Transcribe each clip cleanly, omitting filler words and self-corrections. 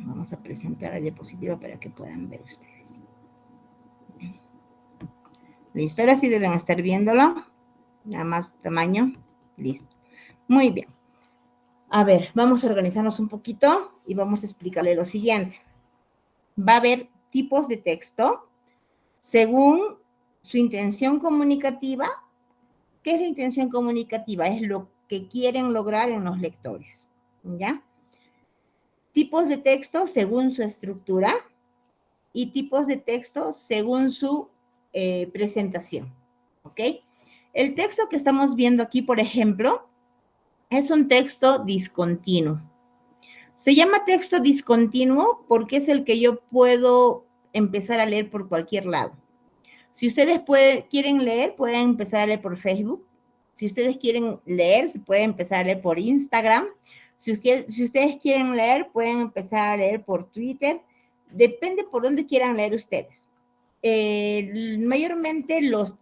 Vamos a presentar la diapositiva para que puedan ver ustedes. Listo, ahora sí deben estar viéndolo. Nada más tamaño. Listo. Muy bien. A ver, vamos a organizarnos un poquito y vamos a explicarle lo siguiente. Va a haber tipos de texto según su intención comunicativa. ¿Qué es la intención comunicativa? Es lo que quieren lograr en los lectores, ¿ya? Tipos de texto según su estructura y tipos de texto según su presentación, ¿ok? El texto que estamos viendo aquí, por ejemplo, es un texto discontinuo. Se llama texto discontinuo porque es el que yo puedo empezar a leer por cualquier lado. Si ustedes quieren leer, pueden empezar a leer por Facebook. Si ustedes quieren leer, se pueden empezar a leer por Instagram. Si ustedes quieren leer, pueden empezar a leer por Twitter. Depende por dónde quieran leer ustedes. Mayormente los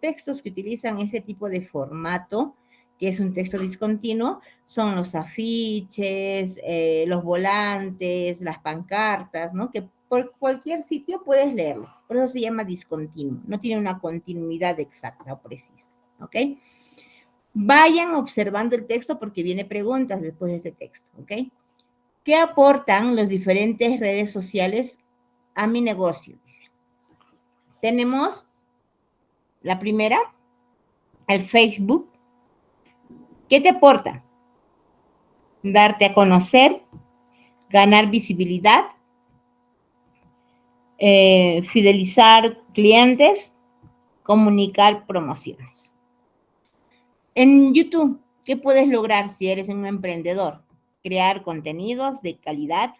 textos que utilizan ese tipo de formato, que es un texto discontinuo, son los afiches, los volantes, las pancartas, ¿no? Que por cualquier sitio puedes leerlo. Por eso se llama discontinuo. No tiene una continuidad exacta o precisa, ¿ok? Vayan observando el texto porque viene preguntas después de ese texto, ¿ok? ¿Qué aportan las diferentes redes sociales a mi negocio? Tenemos la primera, el Facebook. ¿Qué te aporta? Darte a conocer, ganar visibilidad, fidelizar clientes, comunicar promociones. En YouTube, ¿qué puedes lograr si eres un emprendedor? Crear contenidos de calidad,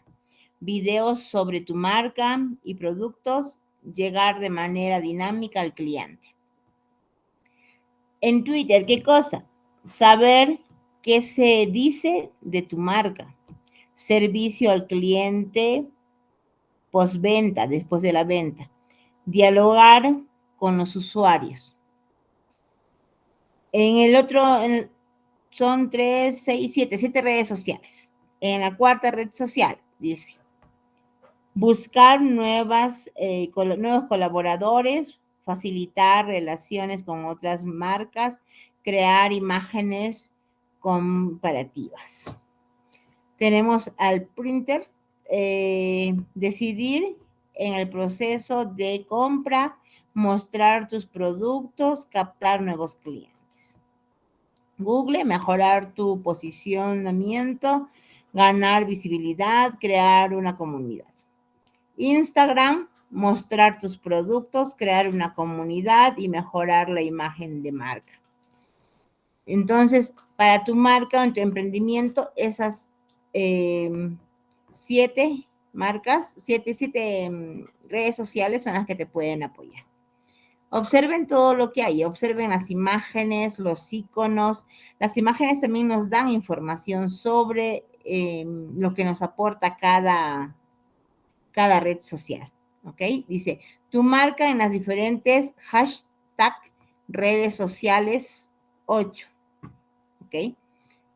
videos sobre tu marca y productos, llegar de manera dinámica al cliente. En Twitter, ¿qué cosa? Saber qué se dice de tu marca, servicio al cliente postventa, después de la venta, dialogar con los usuarios. En el otro, son 3, 6, 7 redes sociales. En la cuarta red social, dice, buscar nuevos colaboradores, facilitar relaciones con otras marcas, crear imágenes comparativas. Tenemos al printer, decidir en el proceso de compra, mostrar tus productos, captar nuevos clientes. Google, mejorar tu posicionamiento, ganar visibilidad, crear una comunidad. Instagram, mostrar tus productos, crear una comunidad y mejorar la imagen de marca. Entonces, para tu marca o en tu emprendimiento, esas 7 marcas, 7 redes sociales son las que te pueden apoyar. Observen todo lo que hay, observen las imágenes, los iconos. Las imágenes también nos dan información sobre lo que nos aporta cada red social, ¿ok? Dice, tu marca en las diferentes hashtag redes sociales 8, ¿ok?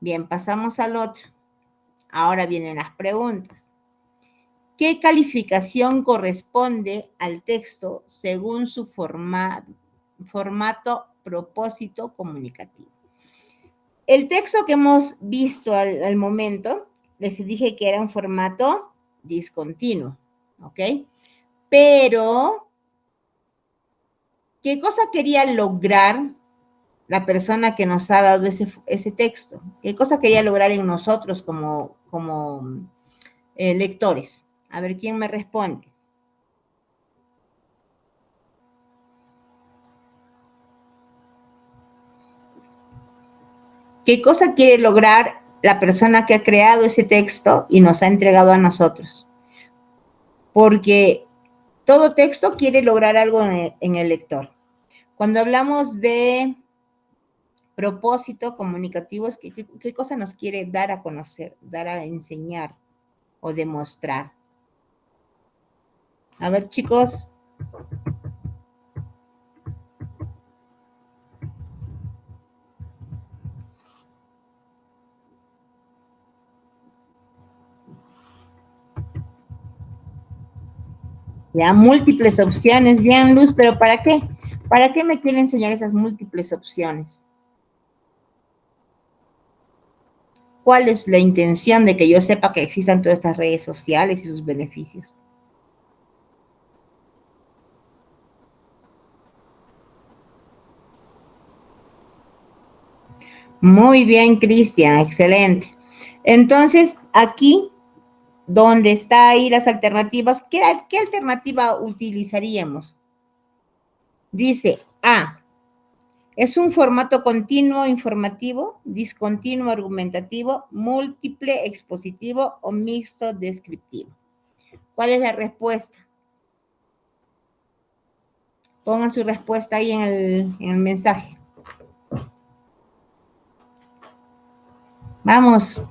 Bien, pasamos al otro. Ahora vienen las preguntas. ¿Qué calificación corresponde al texto según su formato, propósito comunicativo? El texto que hemos visto al momento, les dije que era un formato discontinuo, ¿ok? Pero, ¿qué cosa quería lograr la persona que nos ha dado ese texto? ¿Qué cosa quería lograr en nosotros como lectores? A ver, ¿quién me responde? ¿Qué cosa quiere lograr la persona que ha creado ese texto y nos ha entregado a nosotros? Porque todo texto quiere lograr algo en el lector. Cuando hablamos de propósito comunicativo, ¿qué cosa nos quiere dar a conocer, dar a enseñar o demostrar? A ver, chicos. Ya, múltiples opciones, bien, Luz, pero ¿para qué? ¿Para qué me quiere enseñar esas múltiples opciones? ¿Cuál es la intención de que yo sepa que existan todas estas redes sociales y sus beneficios? Muy bien, Cristian, excelente. Entonces, aquí, donde está ahí las alternativas, ¿qué alternativa utilizaríamos? Dice A, es un formato continuo informativo, discontinuo argumentativo, múltiple expositivo o mixto descriptivo. ¿Cuál es la respuesta? Pongan su respuesta ahí en el mensaje. Vamos.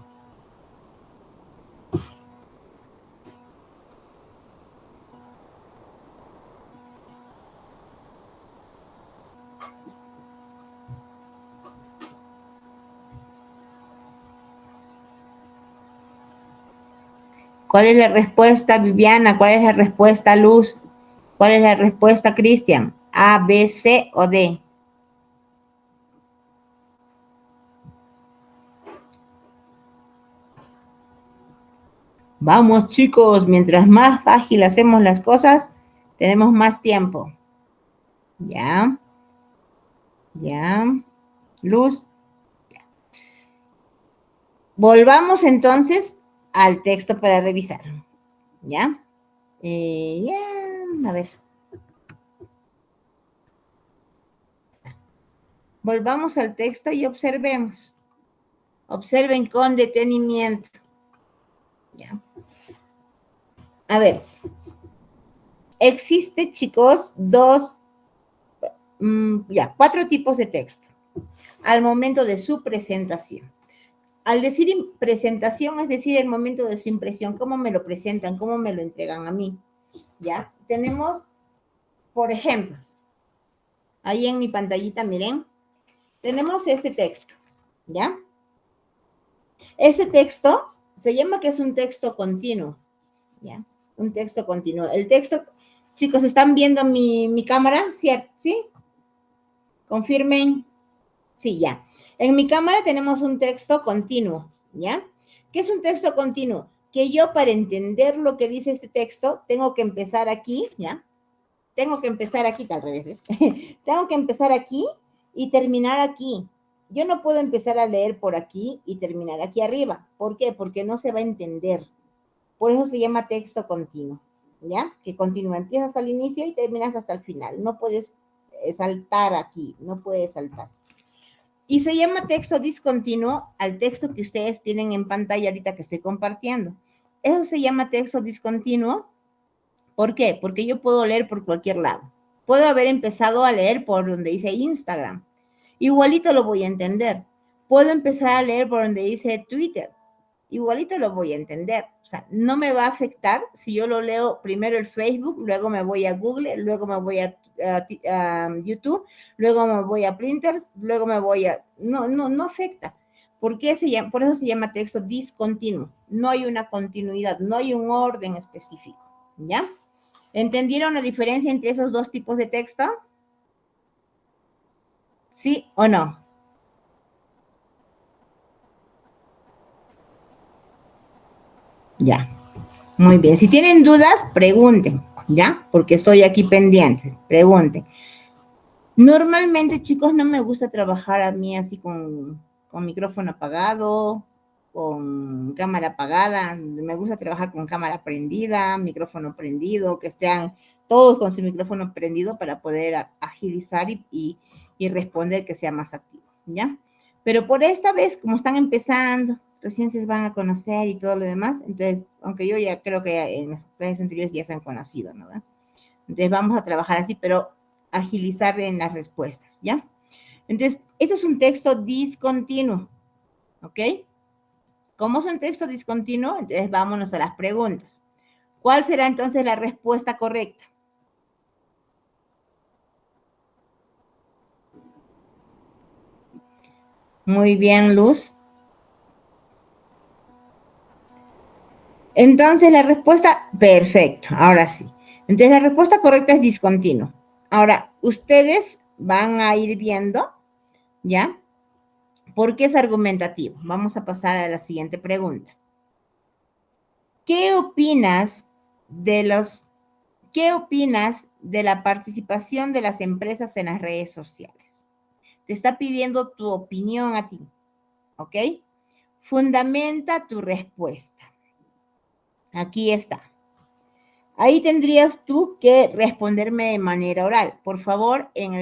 ¿Cuál es la respuesta, Viviana? ¿Cuál es la respuesta, Luz? ¿Cuál es la respuesta, Cristian? ¿A, B, C o D? Vamos, chicos, mientras más ágil hacemos las cosas, tenemos más tiempo. ¿Ya? ¿Ya? Luz. Volvamos entonces al texto para revisar. ¿Ya? A ver. Volvamos al texto y observemos. Observen con detenimiento. ¿Ya? A ver. Existe, chicos, cuatro tipos de texto al momento de su presentación. Al decir presentación, es decir, el momento de su impresión, cómo me lo presentan, cómo me lo entregan a mí. ¿Ya? Tenemos, por ejemplo, ahí en mi pantallita, miren, tenemos este texto, ¿ya? Ese texto se llama que es un texto continuo, ¿ya? Un texto continuo. El texto, chicos, ¿están viendo mi cámara? ¿Cierto? ¿Sí? Confirmen. Sí, ya. En mi cámara tenemos un texto continuo, ¿ya? ¿Qué es un texto continuo? Que yo para entender lo que dice este texto, tengo que empezar aquí, ¿ya? Tengo que empezar aquí, tal vez, ¿ves? Tengo que empezar aquí y terminar aquí. Yo no puedo empezar a leer por aquí y terminar aquí arriba. ¿Por qué? Porque no se va a entender. Por eso se llama texto continuo, ¿ya? Que continúa. Empiezas al inicio y terminas hasta el final. No puedes saltar aquí, no puedes saltar. Y se llama texto discontinuo al texto que ustedes tienen en pantalla ahorita que estoy compartiendo. Eso se llama texto discontinuo. ¿Por qué? Porque yo puedo leer por cualquier lado. Puedo haber empezado a leer por donde dice Instagram. Igualito lo voy a entender. Puedo empezar a leer por donde dice Twitter. Igualito lo voy a entender. O sea, no me va a afectar si yo lo leo primero en Facebook, luego me voy a Google, luego me voy a YouTube, luego me voy a Printers, luego me voy a... No afecta. ¿Por qué por eso se llama texto discontinuo? No hay una continuidad, no hay un orden específico, ¿ya? ¿Entendieron la diferencia entre esos dos tipos de texto? ¿Sí o no? Ya. Muy bien. Si tienen dudas, pregunten, ¿ya? Porque estoy aquí pendiente. Pregunten. Normalmente, chicos, no me gusta trabajar a mí así con micrófono apagado, con cámara apagada. Me gusta trabajar con cámara prendida, micrófono prendido, que estén todos con su micrófono prendido para poder agilizar y responder que sea más activo, ¿ya? Pero por esta vez, como están empezando, recién se van a conocer y todo lo demás, entonces, aunque yo ya creo que en las clases anteriores ya se han conocido, ¿no? Entonces vamos a trabajar así, pero agilizar en las respuestas, ¿ya? Entonces, esto es un texto discontinuo, ¿ok? Como es un texto discontinuo, entonces vámonos a las preguntas. ¿Cuál será entonces la respuesta correcta? Muy bien, Luz. Entonces, la respuesta, perfecto, ahora sí. Entonces, la respuesta correcta es discontinuo. Ahora, ustedes van a ir viendo, ¿ya? ¿Por qué es argumentativo? Vamos a pasar a la siguiente pregunta. ¿Qué opinas de la participación de las empresas en las redes sociales? Te está pidiendo tu opinión a ti, ¿ok? Fundamenta tu respuesta. Aquí está. Ahí tendrías tú que responderme de manera oral. Por favor, en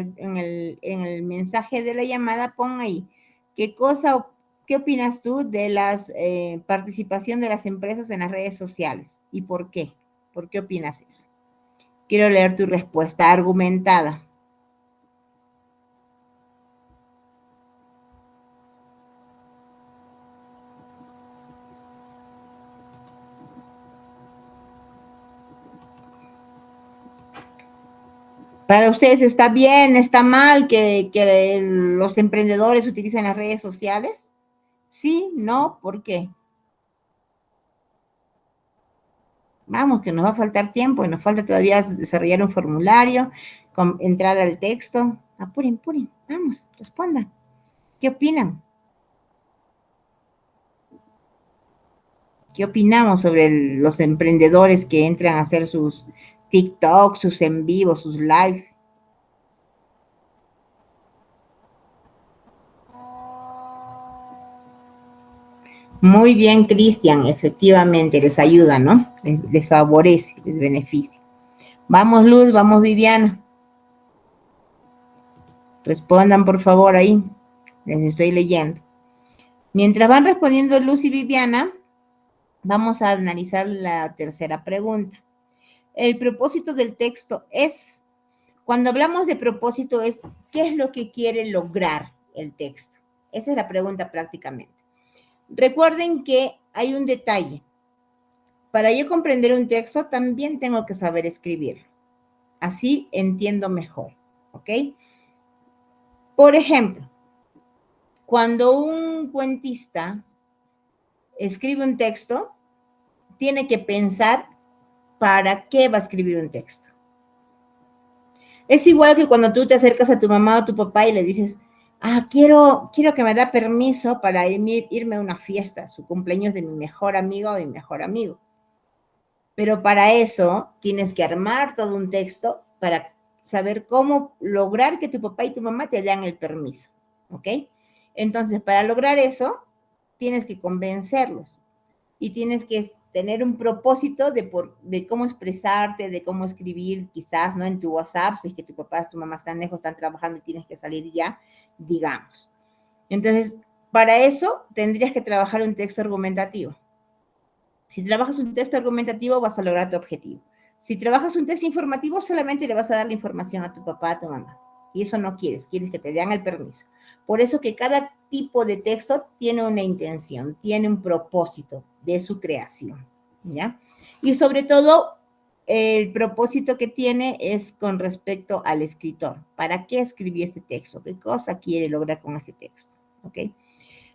el mensaje de la llamada, pon ahí qué opinas tú de la participación de las empresas en las redes sociales y por qué. ¿Por qué opinas eso? Quiero leer tu respuesta argumentada. Para ustedes, ¿está bien, está mal que los emprendedores utilicen las redes sociales? Sí, no, ¿por qué? Vamos, que nos va a faltar tiempo y nos falta todavía desarrollar un formulario, entrar al texto. Apuren, vamos, respondan. ¿Qué opinan? ¿Qué opinamos sobre los emprendedores que entran a hacer sus TikTok, sus en vivo, sus live? Muy bien, Cristian, efectivamente, les ayuda, ¿no? Les favorece, les beneficia. Vamos, Luz, vamos, Viviana. Respondan, por favor, ahí. Les estoy leyendo. Mientras van respondiendo Luz y Viviana, vamos a analizar la tercera pregunta. El propósito del texto es, cuando hablamos de propósito, es ¿qué es lo que quiere lograr el texto? Esa es la pregunta prácticamente. Recuerden que hay un detalle. Para yo comprender un texto, también tengo que saber escribir. Así entiendo mejor, ¿ok? Por ejemplo, cuando un cuentista escribe un texto, tiene que pensar para qué va a escribir un texto. Es igual que cuando tú te acercas a tu mamá o a tu papá y le dices, quiero que me da permiso para irme a una fiesta, su cumpleaños de mi mejor amigo o mi mejor amigo. Pero para eso tienes que armar todo un texto para saber cómo lograr que tu papá y tu mamá te den el permiso, ¿ok? Entonces, para lograr eso, tienes que convencerlos y tienes que tener un propósito de cómo expresarte, de cómo escribir, quizás, ¿no? En tu WhatsApp, si es que tu papá, tu mamá están lejos, están trabajando y tienes que salir ya, digamos. Entonces, para eso tendrías que trabajar un texto argumentativo. Si trabajas un texto argumentativo, vas a lograr tu objetivo. Si trabajas un texto informativo, solamente le vas a dar la información a tu papá, a tu mamá. Y eso no quieres que te den el permiso. Por eso que cada tipo de texto tiene una intención, tiene un propósito de su creación, ¿ya? Y sobre todo, el propósito que tiene es con respecto al escritor. ¿Para qué escribió este texto? ¿Qué cosa quiere lograr con ese texto? ¿Ok?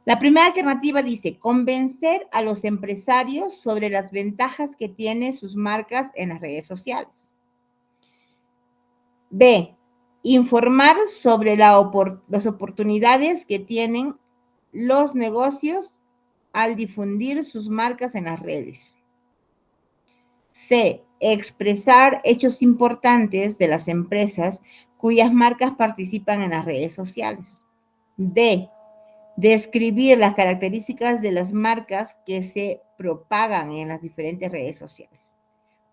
La primera alternativa dice, convencer a los empresarios sobre las ventajas que tienen sus marcas en las redes sociales. B, informar sobre las oportunidades que tienen los negocios al difundir sus marcas en las redes. C, expresar hechos importantes de las empresas cuyas marcas participan en las redes sociales. D, describir las características de las marcas que se propagan en las diferentes redes sociales.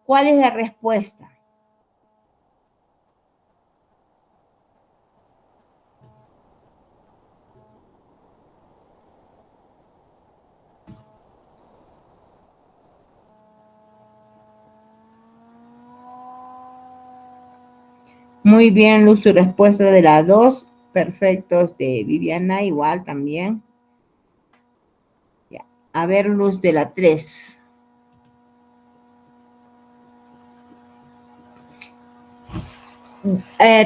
¿Cuál es la respuesta? Muy bien, Luz, tu respuesta de la 2. Perfectos, de Viviana, igual también. Ya. A ver, Luz, de la 3.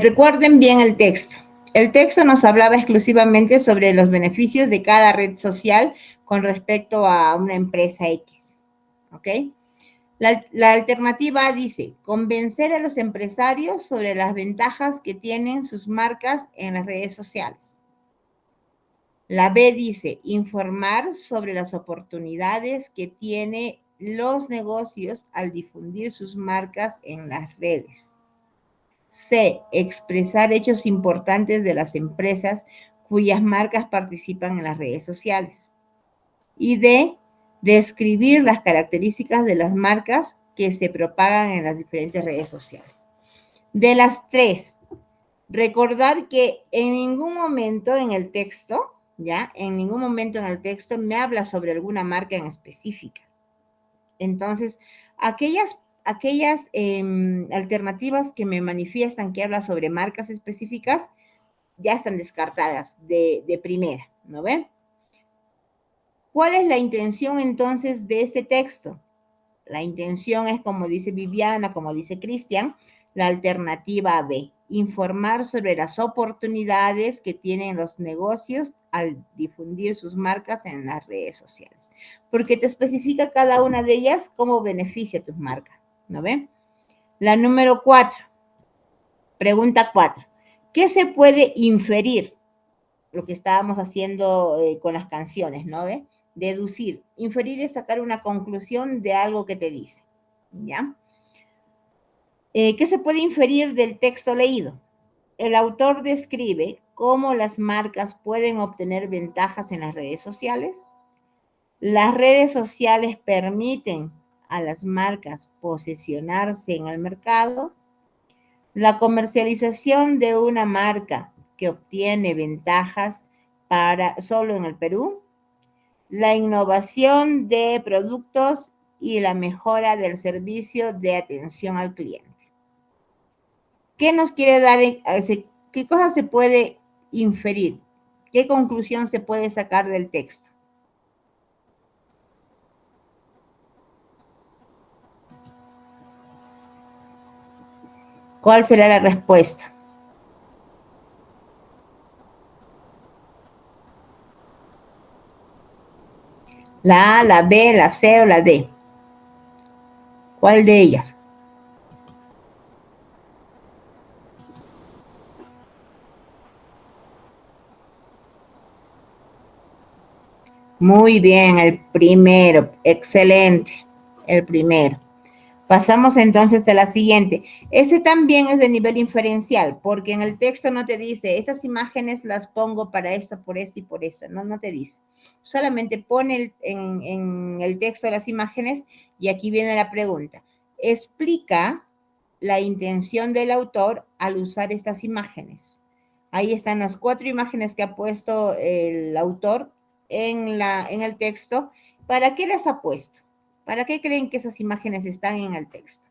Recuerden bien el texto. El texto nos hablaba exclusivamente sobre los beneficios de cada red social con respecto a una empresa X. ¿Ok? La alternativa A dice, convencer a los empresarios sobre las ventajas que tienen sus marcas en las redes sociales. La B dice, informar sobre las oportunidades que tienen los negocios al difundir sus marcas en las redes. C, expresar hechos importantes de las empresas cuyas marcas participan en las redes sociales. Y D, describir las características de las marcas que se propagan en las diferentes redes sociales. De las tres, recordar que en ningún momento en el texto, ¿ya? En ningún momento en el texto me habla sobre alguna marca en específica. Entonces, aquellas alternativas que me manifiestan que habla sobre marcas específicas ya están descartadas de primera, ¿no ven? ¿Cuál es la intención entonces de este texto? La intención es, como dice Viviana, como dice Cristian, la alternativa B, informar sobre las oportunidades que tienen los negocios al difundir sus marcas en las redes sociales, porque te especifica cada una de ellas cómo beneficia tus marcas, ¿no ven? La número 4, pregunta 4, ¿qué se puede inferir? Lo que estábamos haciendo con las canciones, ¿no ve? Deducir. Inferir es sacar una conclusión de algo que te dice, ¿ya? ¿Qué se puede inferir del texto leído? El autor describe cómo las marcas pueden obtener ventajas en las redes sociales. Las redes sociales permiten a las marcas posicionarse en el mercado. La comercialización de una marca que obtiene ventajas solo en el Perú. La innovación de productos y la mejora del servicio de atención al cliente. ¿Qué nos quiere dar? ¿Qué cosa se puede inferir? ¿Qué conclusión se puede sacar del texto? ¿Cuál será la respuesta? ¿La A, la B, la C o la D? ¿Cuál de ellas? Muy bien, el primero. Excelente. El primero. Pasamos entonces a la siguiente. Este también es de nivel inferencial, porque en el texto no te dice, estas imágenes las pongo para esto, por esto y por esto. No, no te dice. Solamente pone en el texto las imágenes y aquí viene la pregunta. Explica la intención del autor al usar estas imágenes. Ahí están las 4 imágenes que ha puesto el autor en el texto. ¿Para qué las ha puesto? ¿Para qué creen que esas imágenes están en el texto?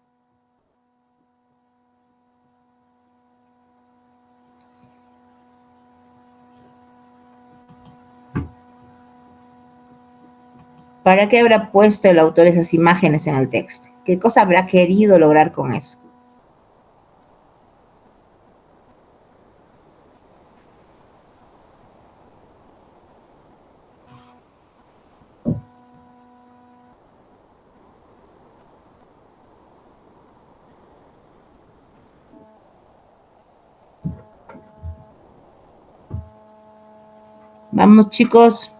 ¿Para qué habrá puesto el autor esas imágenes en el texto? ¿Qué cosa habrá querido lograr con eso? Vamos, chicos.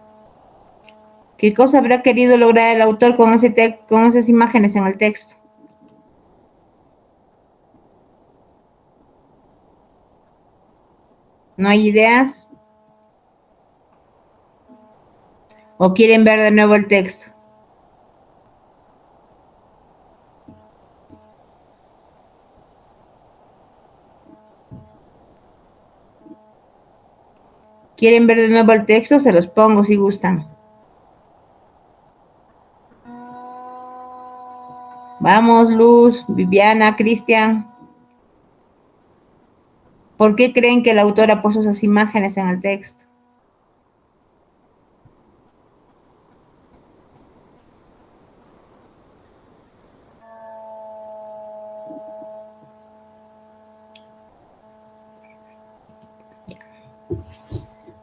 ¿Qué cosa habrá querido lograr el autor con esas imágenes en el texto? ¿No hay ideas? ¿O quieren ver de nuevo el texto? ¿Quieren ver de nuevo el texto? Se los pongo si gustan. Vamos, Luz, Viviana, Cristian. ¿Por qué creen que el autor ha puesto esas imágenes en el texto?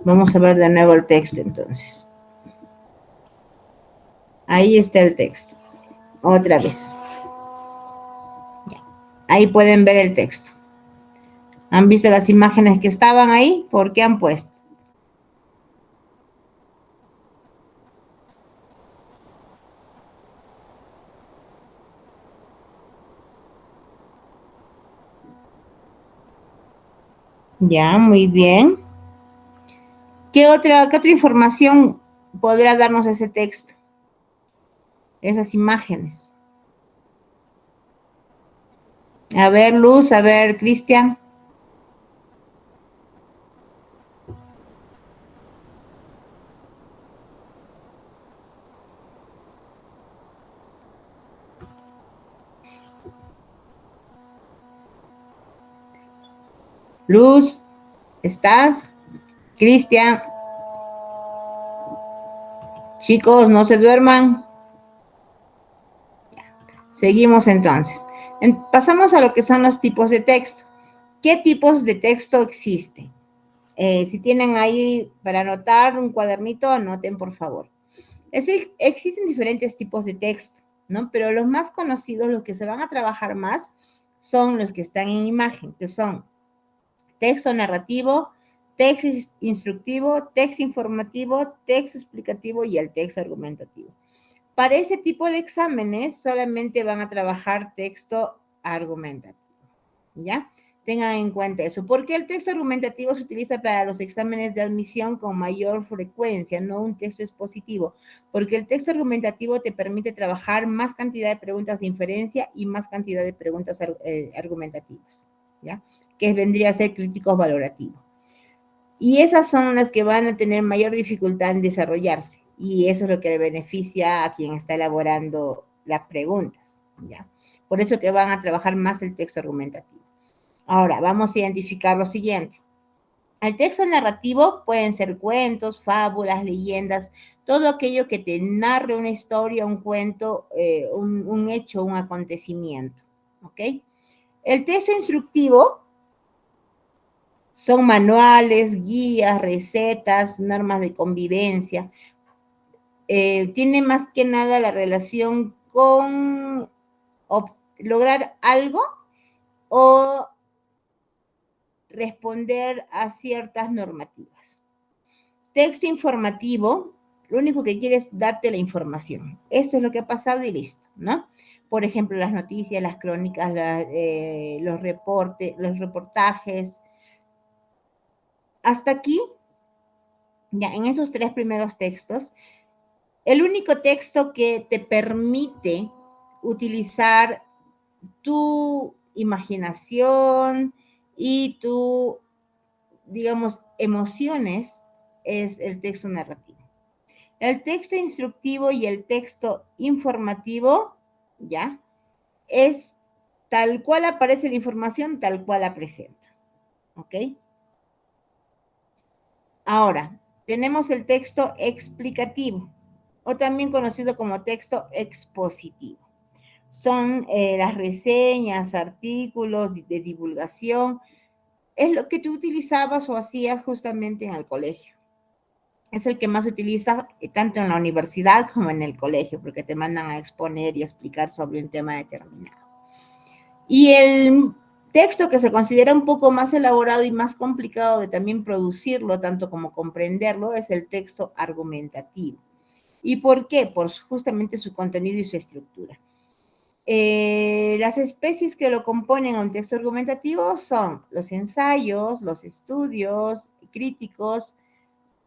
Vamos a ver de nuevo el texto entonces. Ahí está el texto. Otra vez. Ahí pueden ver el texto. ¿Han visto las imágenes que estaban ahí? ¿Por qué han puesto? Ya, muy bien. ¿Qué otra información podrá darnos ese texto? Esas imágenes. A ver, Luz, a ver, Cristian. Luz, ¿estás? Cristian. Chicos, no se duerman. Seguimos entonces. Pasamos a lo que son los tipos de texto. ¿Qué tipos de texto existen? Si tienen ahí para anotar un cuadernito, anoten por favor. Existen diferentes tipos de texto, ¿no? Pero los más conocidos, los que se van a trabajar más, son los que están en imagen, que son texto narrativo, texto instructivo, texto informativo, texto explicativo y el texto argumentativo. Para ese tipo de exámenes solamente van a trabajar texto argumentativo, ¿ya? Tengan en cuenta eso. ¿Por qué el texto argumentativo se utiliza para los exámenes de admisión con mayor frecuencia, no un texto expositivo? Porque el texto argumentativo te permite trabajar más cantidad de preguntas de inferencia y más cantidad de preguntas argumentativas, ¿ya? Que vendría a ser críticos valorativos. Y esas son las que van a tener mayor dificultad en desarrollarse. Y eso es lo que le beneficia a quien está elaborando las preguntas, ¿ya? Por eso que van a trabajar más el texto argumentativo. Ahora, vamos a identificar lo siguiente. El texto narrativo pueden ser cuentos, fábulas, leyendas, todo aquello que te narre una historia, un cuento, un hecho, un acontecimiento, ¿ok? El texto instructivo son manuales, guías, recetas, normas de convivencia. Tiene más que nada la relación con lograr algo o responder a ciertas normativas. Texto informativo, lo único que quiere es darte la información. Esto es lo que ha pasado y listo, ¿no? Por ejemplo, las noticias, las crónicas, los reportes, los reportajes. Hasta aquí, ya en esos tres primeros textos, el único texto que te permite utilizar tu imaginación y tu, digamos, emociones es el texto narrativo. El texto instructivo y el texto informativo, ¿ya? Es tal cual aparece la información, tal cual la presento, ¿ok? Ahora, tenemos el texto explicativo, o también conocido como texto expositivo. Son las reseñas, artículos de divulgación, es lo que tú utilizabas o hacías justamente en el colegio. Es el que más se utiliza tanto en la universidad como en el colegio, porque te mandan a exponer y explicar sobre un tema determinado. Y el texto que se considera un poco más elaborado y más complicado de también producirlo, tanto como comprenderlo, es el texto argumentativo. ¿Y por qué? Por justamente su contenido y su estructura. Las especies que lo componen a un texto argumentativo son los ensayos, los estudios críticos,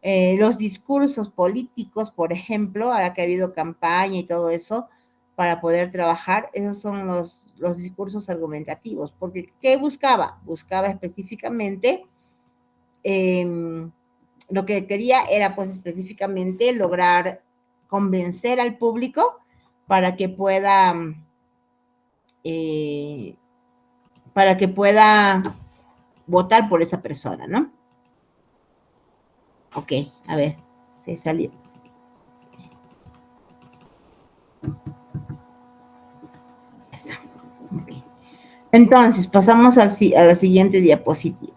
los discursos políticos, por ejemplo, ahora que ha habido campaña y todo eso, para poder trabajar, esos son los discursos argumentativos, porque ¿qué buscaba? Buscaba específicamente, lo que quería era pues específicamente lograr convencer al público para que pueda, eh, votar por esa persona, ¿no? Ok, a ver, se salió. Okay. Entonces, pasamos a la siguiente diapositiva.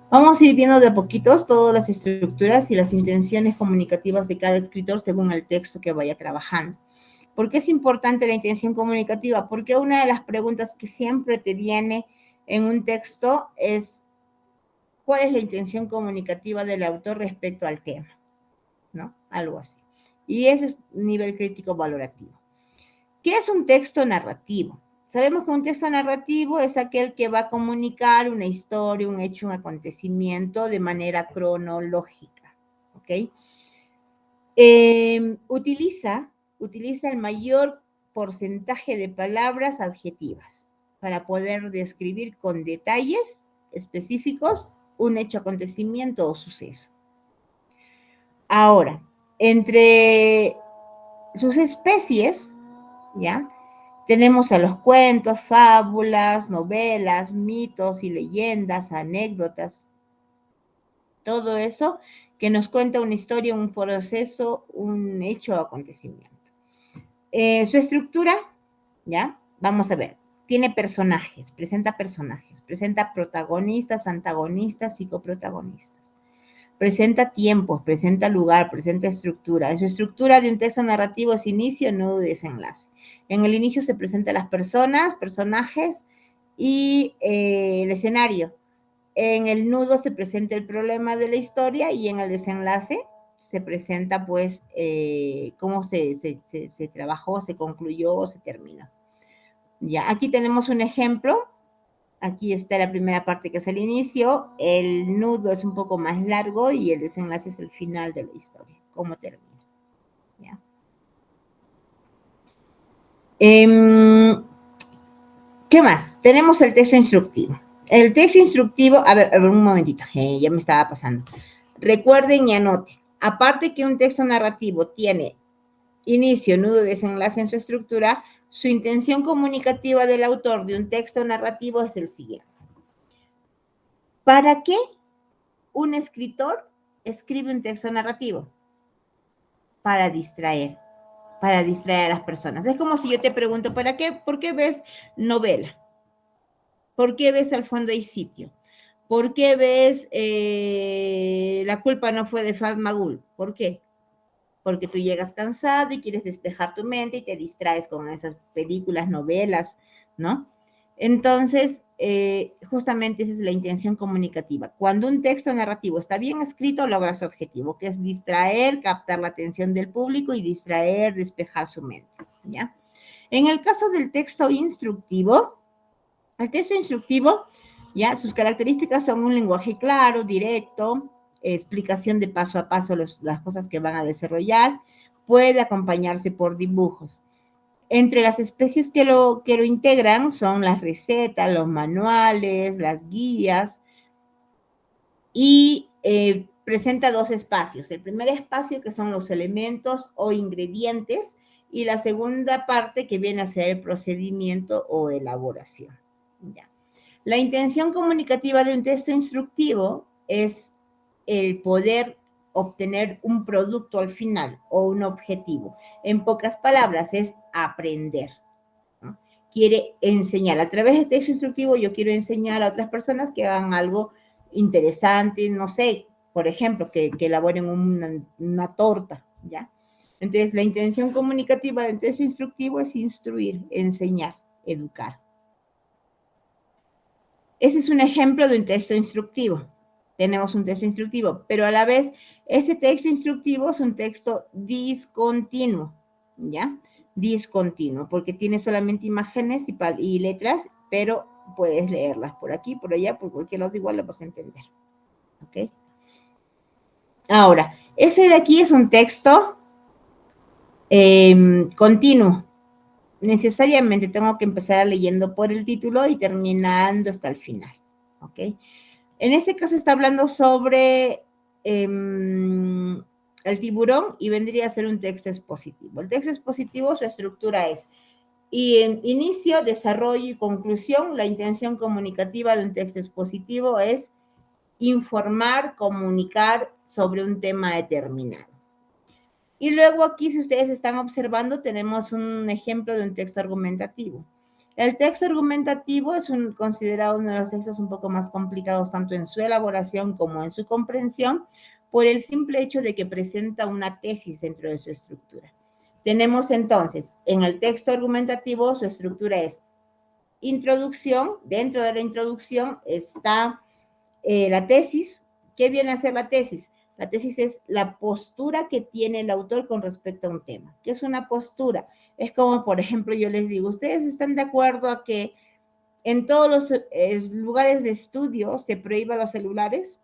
Vamos a ir viendo de a poquitos todas las estructuras y las intenciones comunicativas de cada escritor según el texto que vaya trabajando. ¿Por qué es importante la intención comunicativa? Porque una de las preguntas que siempre te viene en un texto es ¿cuál es la intención comunicativa del autor respecto al tema? ¿No? Algo así. Y ese es nivel crítico valorativo. ¿Qué es un texto narrativo? Sabemos que un texto narrativo es aquel que va a comunicar una historia, un hecho, un acontecimiento de manera cronológica. ¿Ok? Utiliza el mayor porcentaje de palabras adjetivas para poder describir con detalles específicos un hecho, acontecimiento o suceso. Ahora, entre sus especies, ¿ya? Tenemos a los cuentos, fábulas, novelas, mitos y leyendas, anécdotas, todo eso que nos cuenta una historia, un proceso, un hecho o acontecimiento. Su estructura, ¿ya? Vamos a ver, tiene personajes, presenta protagonistas, antagonistas y coprotagonistas. Presenta tiempos, presenta lugar, presenta estructura. En su estructura de un texto narrativo es inicio, nudo y desenlace. En el inicio se presentan las personas, personajes y el escenario. En el nudo se presenta el problema de la historia y en el desenlace se presenta pues cómo se trabajó, se concluyó, se terminó. Ya, aquí tenemos un ejemplo. Aquí está la primera parte que es el inicio, el nudo es un poco más largo y el desenlace es el final de la historia, cómo termina. ¿Ya? ¿Qué más? Tenemos el texto instructivo. El texto instructivo, a ver un momentito, ya me estaba pasando. Recuerden y anoten. Aparte que un texto narrativo tiene inicio, nudo, desenlace en su estructura, su intención comunicativa del autor de un texto narrativo es el siguiente. ¿Para qué un escritor escribe un texto narrativo? Para distraer a las personas. Es como si yo te pregunto, ¿para qué? ¿Por qué ves novela? ¿Por qué ves Al fondo hay sitio? ¿Por qué ves La culpa no fue de Fatmagul? ¿Por qué? Porque tú llegas cansado y quieres despejar tu mente y te distraes con esas películas, novelas, ¿no? Entonces, justamente esa es la intención comunicativa. Cuando un texto narrativo está bien escrito, logra su objetivo, que es distraer, captar la atención del público y distraer, despejar su mente, ¿ya? En el caso del texto instructivo, el texto instructivo, ya, sus características son un lenguaje claro, directo, explicación de paso a paso las cosas que van a desarrollar, puede acompañarse por dibujos. Entre las especies que lo integran son las recetas, los manuales, las guías y presenta dos espacios. El primer espacio que son los elementos o ingredientes y la segunda parte que viene a ser el procedimiento o elaboración. Ya. La intención comunicativa de un texto instructivo es el poder obtener un producto al final o un objetivo. En pocas palabras, es aprender. ¿No? Quiere enseñar. A través de este texto instructivo yo quiero enseñar a otras personas que hagan algo interesante, no sé, por ejemplo, que elaboren una torta, ¿ya? Entonces, la intención comunicativa del texto instructivo es instruir, enseñar, educar. Ese es un ejemplo de un texto instructivo. Tenemos un texto instructivo, pero a la vez ese texto instructivo es un texto discontinuo, ¿ya? Discontinuo, porque tiene solamente imágenes y letras, pero puedes leerlas por aquí, por allá, por cualquier lado, igual lo vas a entender, ¿ok? Ahora, ese de aquí es un texto continuo. Necesariamente tengo que empezar leyendo por el título y terminando hasta el final, ¿ok? En este caso está hablando sobre el tiburón y vendría a ser un texto expositivo. El texto expositivo, su estructura es inicio, desarrollo y conclusión. La intención comunicativa de un texto expositivo es informar, comunicar sobre un tema determinado. Y luego aquí, si ustedes están observando, tenemos un ejemplo de un texto argumentativo. El texto argumentativo es considerado uno de los textos un poco más complicados, tanto en su elaboración como en su comprensión, por el simple hecho de que presenta una tesis dentro de su estructura. Tenemos entonces, en el texto argumentativo, su estructura es introducción. Dentro de la introducción está la tesis. ¿Qué viene a ser la tesis? La tesis es la postura que tiene el autor con respecto a un tema. ¿Qué es una postura? Es como, por ejemplo, yo les digo, ¿ustedes están de acuerdo a que en todos los lugares de estudio se prohíban los celulares?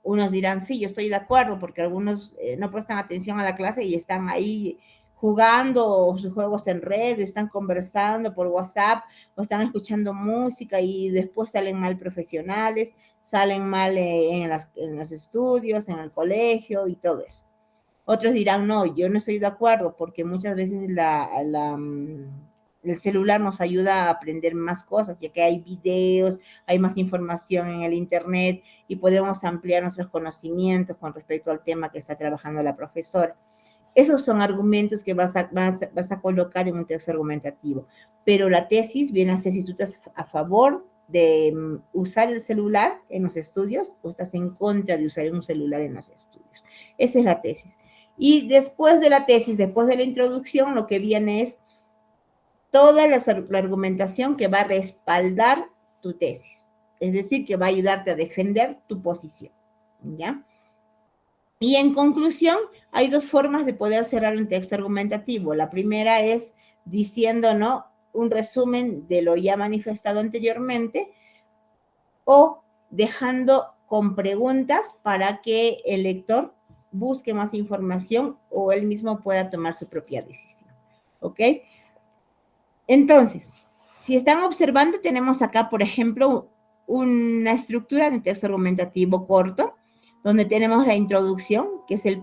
Unos dirán, sí, yo estoy de acuerdo, porque algunos no prestan atención a la clase y están ahí jugando sus juegos en red, o están conversando por WhatsApp, o están escuchando música y después salen mal profesionales, salen mal en los estudios, en el colegio y todo eso. Otros dirán, no, yo no estoy de acuerdo, porque muchas veces el celular nos ayuda a aprender más cosas, ya que hay videos, hay más información en el internet y podemos ampliar nuestros conocimientos con respecto al tema que está trabajando la profesora. Esos son argumentos que vas a colocar en un texto argumentativo, pero la tesis viene a ser si tú estás a favor de usar el celular en los estudios o estás en contra de usar un celular en los estudios. Esa es la tesis. Y después de la tesis, después de la introducción, lo que viene es toda la argumentación que va a respaldar tu tesis. Es decir, que va a ayudarte a defender tu posición, ¿ya? Y en conclusión, hay dos formas de poder cerrar un texto argumentativo. La primera es diciendo, ¿no?, un resumen de lo ya manifestado anteriormente, o dejando con preguntas para que el lector busque más información o él mismo pueda tomar su propia decisión. ¿Ok? Entonces, si están observando, tenemos acá, por ejemplo, una estructura de texto argumentativo corto, donde tenemos la introducción, que es el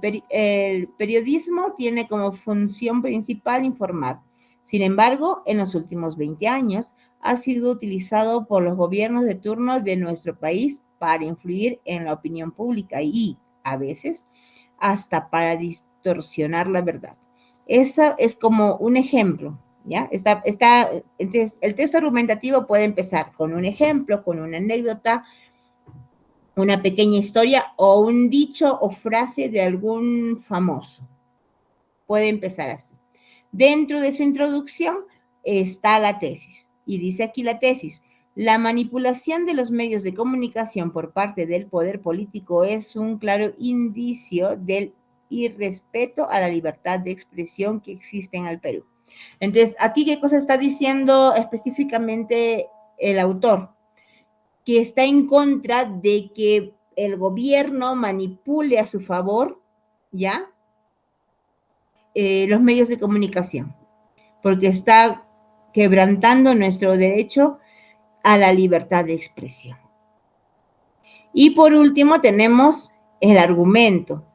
periodismo tiene como función principal informar. Sin embargo, en los últimos 20 años ha sido utilizado por los gobiernos de turno de nuestro país para influir en la opinión pública y, a veces, hasta para distorsionar la verdad. Eso es como un ejemplo, ¿ya? Entonces, el texto argumentativo puede empezar con un ejemplo, con una anécdota, una pequeña historia o un dicho o frase de algún famoso. Puede empezar así. Dentro de su introducción está la tesis. Y dice aquí la tesis: la manipulación de los medios de comunicación por parte del poder político es un claro indicio del irrespeto a la libertad de expresión que existe en el Perú. Entonces, aquí, ¿qué cosa está diciendo específicamente el autor? Que está en contra de que el gobierno manipule a su favor, ¿ya? Los medios de comunicación, porque está quebrantando nuestro derecho a la libertad de expresión. Y por último tenemos el argumento,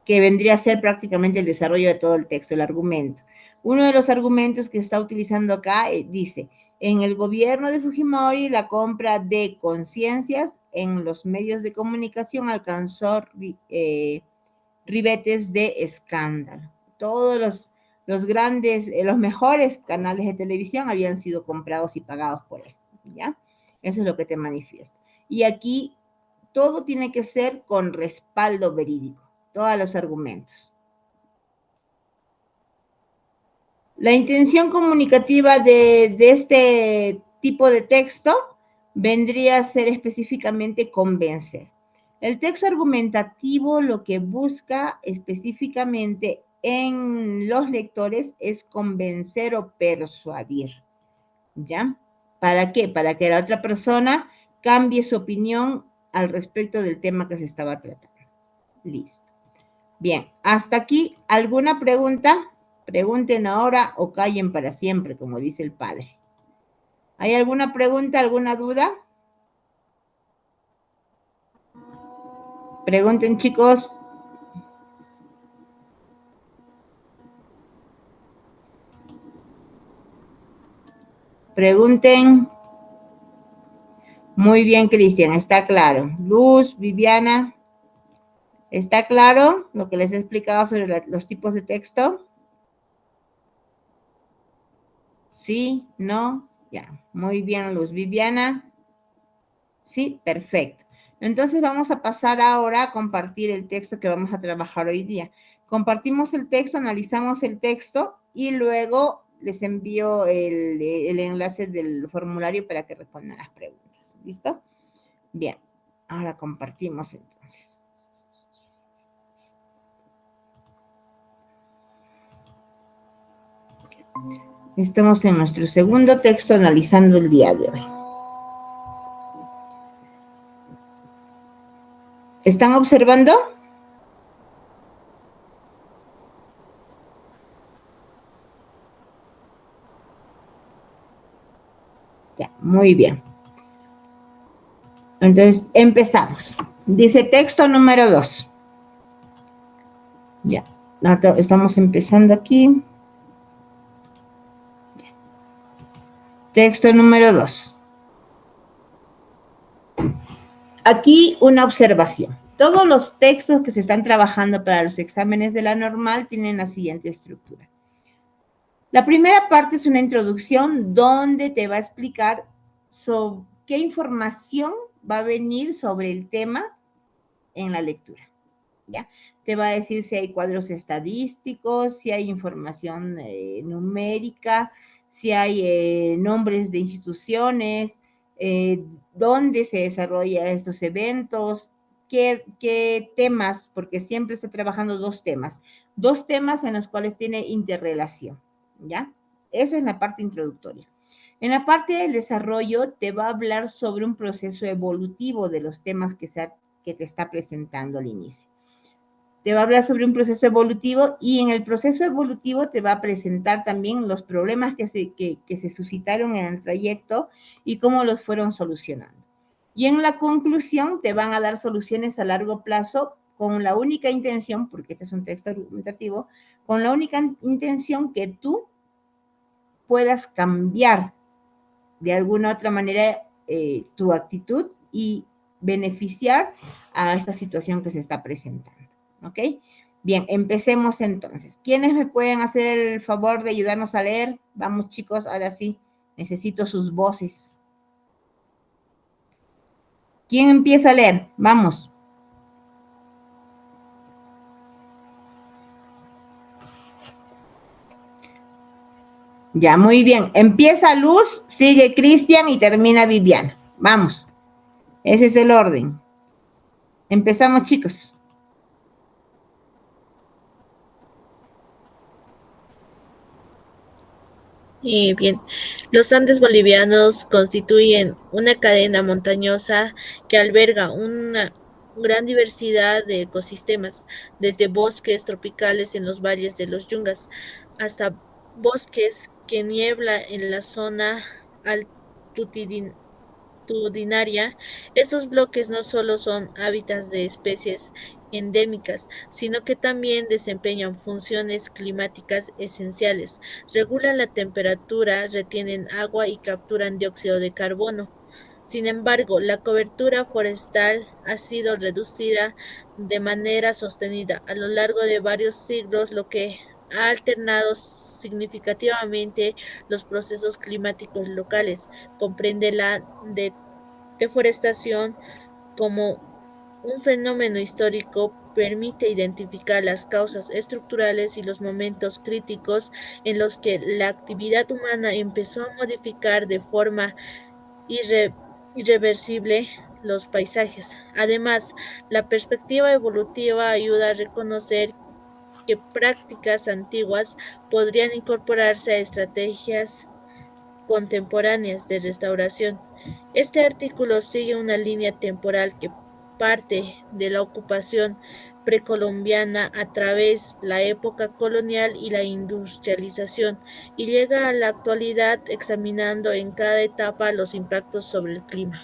que vendría a ser prácticamente el desarrollo de todo el texto, el argumento. Uno de los argumentos que está utilizando acá dice: en el gobierno de Fujimori, la compra de conciencias en los medios de comunicación alcanzó ribetes de escándalo. Todos los grandes, los mejores canales de televisión habían sido comprados y pagados por él, ¿ya? Eso es lo que te manifiesta. Y aquí todo tiene que ser con respaldo verídico, todos los argumentos. La intención comunicativa de este tipo de texto vendría a ser específicamente convencer. El texto argumentativo lo que busca específicamente en los lectores es convencer o persuadir, ¿ya? ¿Para qué? Para que la otra persona cambie su opinión al respecto del tema que se estaba tratando. Listo. Bien, hasta aquí, ¿alguna pregunta? Pregunten ahora o callen para siempre, como dice el padre. ¿Hay alguna pregunta, alguna duda? Pregunten, chicos. Pregunten. Muy bien, Cristian, está claro. Luz, Viviana, ¿está claro lo que les he explicado sobre los tipos de texto? ¿Sí? ¿No? Ya, muy bien, Luz. Viviana. Sí, perfecto. Entonces vamos a pasar ahora a compartir el texto que vamos a trabajar hoy día. Compartimos el texto, analizamos el texto y luego les envío el enlace del formulario para que respondan las preguntas. ¿Listo? Bien, ahora compartimos entonces. Estamos en nuestro segundo texto analizando el día de hoy. ¿Están observando? Ya, muy bien. Entonces, empezamos. Dice texto número 2. Ya, estamos empezando aquí. Texto número 2. Aquí una observación. Todos los textos que se están trabajando para los exámenes de la normal tienen la siguiente estructura. La primera parte es una introducción donde te va a explicar sobre qué información va a venir sobre el tema en la lectura. ¿Ya? Te va a decir si hay cuadros estadísticos, si hay información numérica, si hay nombres de instituciones, dónde se desarrollan estos eventos, qué temas, porque siempre está trabajando dos temas en los cuales tiene interrelación, ¿ya? Eso es la parte introductoria. En la parte del desarrollo te va a hablar sobre un proceso evolutivo de los temas que te está presentando al inicio. Te va a hablar sobre un proceso evolutivo y en el proceso evolutivo te va a presentar también los problemas que se suscitaron en el trayecto y cómo los fueron solucionando. Y en la conclusión te van a dar soluciones a largo plazo con la única intención, porque este es un texto argumentativo, con la única intención que tú puedas cambiar de alguna otra manera tu actitud y beneficiar a esta situación que se está presentando. ¿Ok? Bien, empecemos entonces. ¿Quiénes me pueden hacer el favor de ayudarnos a leer? Vamos, chicos, ahora sí, necesito sus voces. ¿Quién empieza a leer? Vamos. Ya, muy bien. Empieza Luz, sigue Cristian y termina Viviana. Vamos. Ese es el orden. Empezamos, chicos. Bien, los Andes bolivianos constituyen una cadena montañosa que alberga una gran diversidad de ecosistemas, desde bosques tropicales en los valles de los Yungas hasta bosques que niebla en la zona altitudinaria. Estos bloques no solo son hábitats de especies endémicas, sino que también desempeñan funciones climáticas esenciales. Regulan la temperatura, retienen agua y capturan dióxido de carbono. Sin embargo, la cobertura forestal ha sido reducida de manera sostenida a lo largo de varios siglos, lo que ha alternado significativamente los procesos climáticos locales. Comprende la deforestación como un fenómeno histórico, permite identificar las causas estructurales y los momentos críticos en los que la actividad humana empezó a modificar de forma irreversible los paisajes. Además, la perspectiva evolutiva ayuda a reconocer que prácticas antiguas podrían incorporarse a estrategias contemporáneas de restauración. Este artículo sigue una línea temporal que parte de la ocupación precolombiana a través la época colonial y la industrialización y llega a la actualidad examinando en cada etapa los impactos sobre el clima.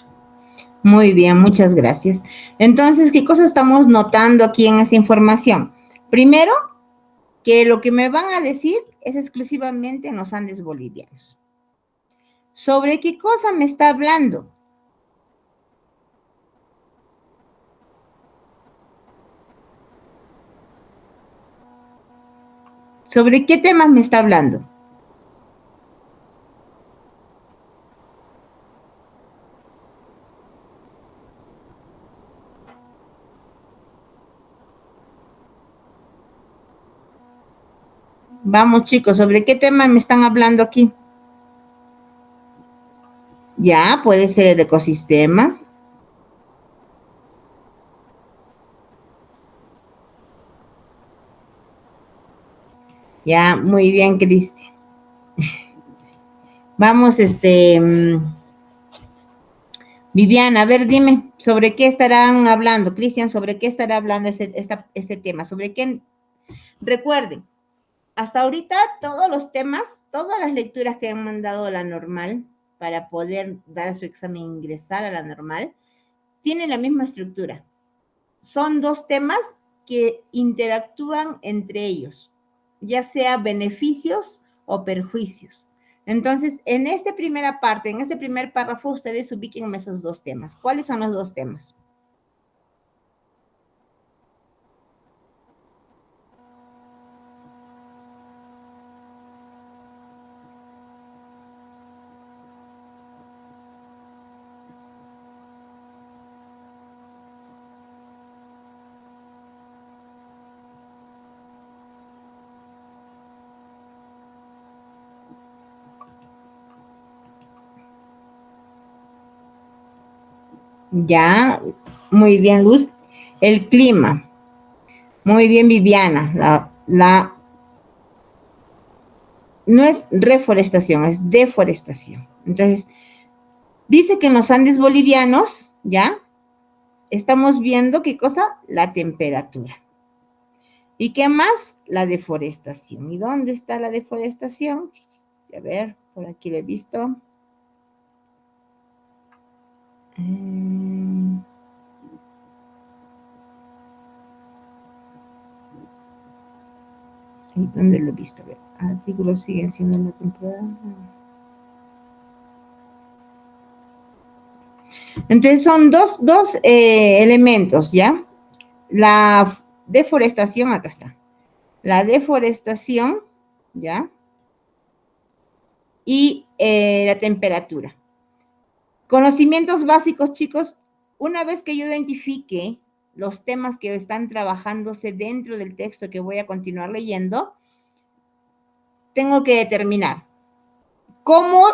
Muy bien, muchas gracias. Entonces, ¿qué cosa estamos notando aquí en esta información? Primero, que lo que me van a decir es exclusivamente en los Andes bolivianos. ¿Sobre qué cosa me está hablando? ¿Sobre qué temas me está hablando? Vamos, chicos, ¿sobre qué tema me están hablando aquí? Ya, puede ser el ecosistema. Ya, muy bien, Cristian. Vamos, Viviana, a ver, dime, ¿sobre qué estarán hablando? Cristian, ¿sobre qué estará hablando este tema? ¿Sobre qué? Recuerden, hasta ahorita todos los temas, todas las lecturas que han mandado a la normal para poder dar su examen e ingresar a la normal, tienen la misma estructura. Son dos temas que interactúan entre ellos, ya sea beneficios o perjuicios. Entonces, en esta primera parte, en este primer párrafo, ustedes ubiquen esos dos temas. ¿Cuáles son los dos temas? Ya, muy bien, Luz. El clima. Muy bien, Viviana. No es reforestación, es deforestación. Entonces, dice que en los Andes bolivianos, ¿ya? Estamos viendo, ¿qué cosa? La temperatura. ¿Y qué más? La deforestación. ¿Y dónde está la deforestación? A ver, por aquí lo he visto. ¿Dónde lo he visto? A ver, artículos siguen siendo en la temporada. Entonces son dos elementos, ¿ya? La deforestación, acá está. La deforestación, ¿ya? Y la temperatura. Conocimientos básicos, chicos. Una vez que yo identifique los temas que están trabajándose dentro del texto que voy a continuar leyendo, tengo que determinar cómo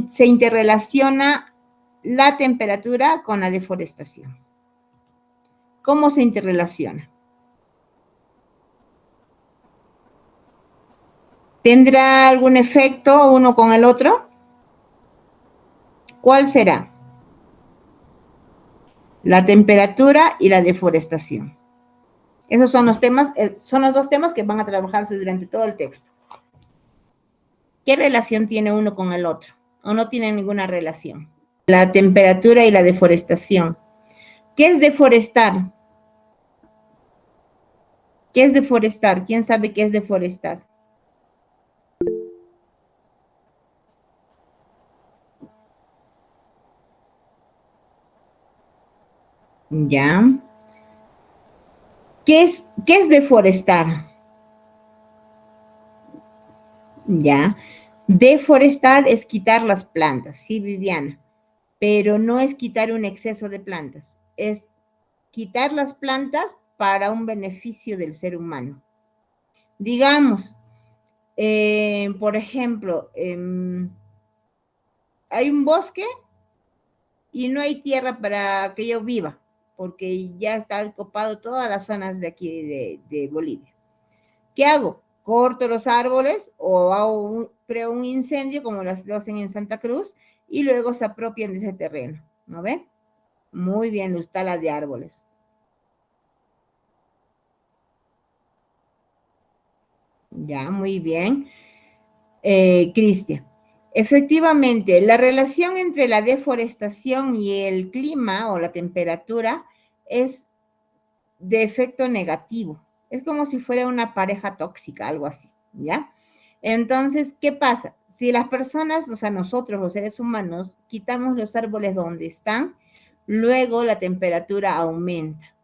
se interrelaciona la temperatura con la deforestación. ¿Cómo se interrelaciona? ¿Tendrá algún efecto uno con el otro? ¿Cuál será? La temperatura y la deforestación. Esos son los temas, son los dos temas que van a trabajarse durante todo el texto. ¿Qué relación tiene uno con el otro? ¿O no tienen ninguna relación? La temperatura y la deforestación. ¿Qué es deforestar? ¿Qué es deforestar? ¿Quién sabe qué es deforestar? Ya. ¿Qué es deforestar? Ya. Deforestar es quitar las plantas, sí, Viviana, pero no es quitar un exceso de plantas, es quitar las plantas para un beneficio del ser humano. Digamos, por ejemplo, hay un bosque y no hay tierra para que yo viva, porque ya está copado todas las zonas de aquí de Bolivia. ¿Qué hago? Corto los árboles o creo un incendio como lo hacen en Santa Cruz y luego se apropian de ese terreno, ¿no ve? Muy bien, los talas de árboles. Ya, muy bien. Cristian, efectivamente, la relación entre la deforestación y el clima o la temperatura es de efecto negativo. Es como si fuera una pareja tóxica, algo así, ¿ya? Entonces, ¿qué pasa? Si las personas, o sea, nosotros los seres humanos, quitamos los árboles donde están, luego la temperatura aumenta.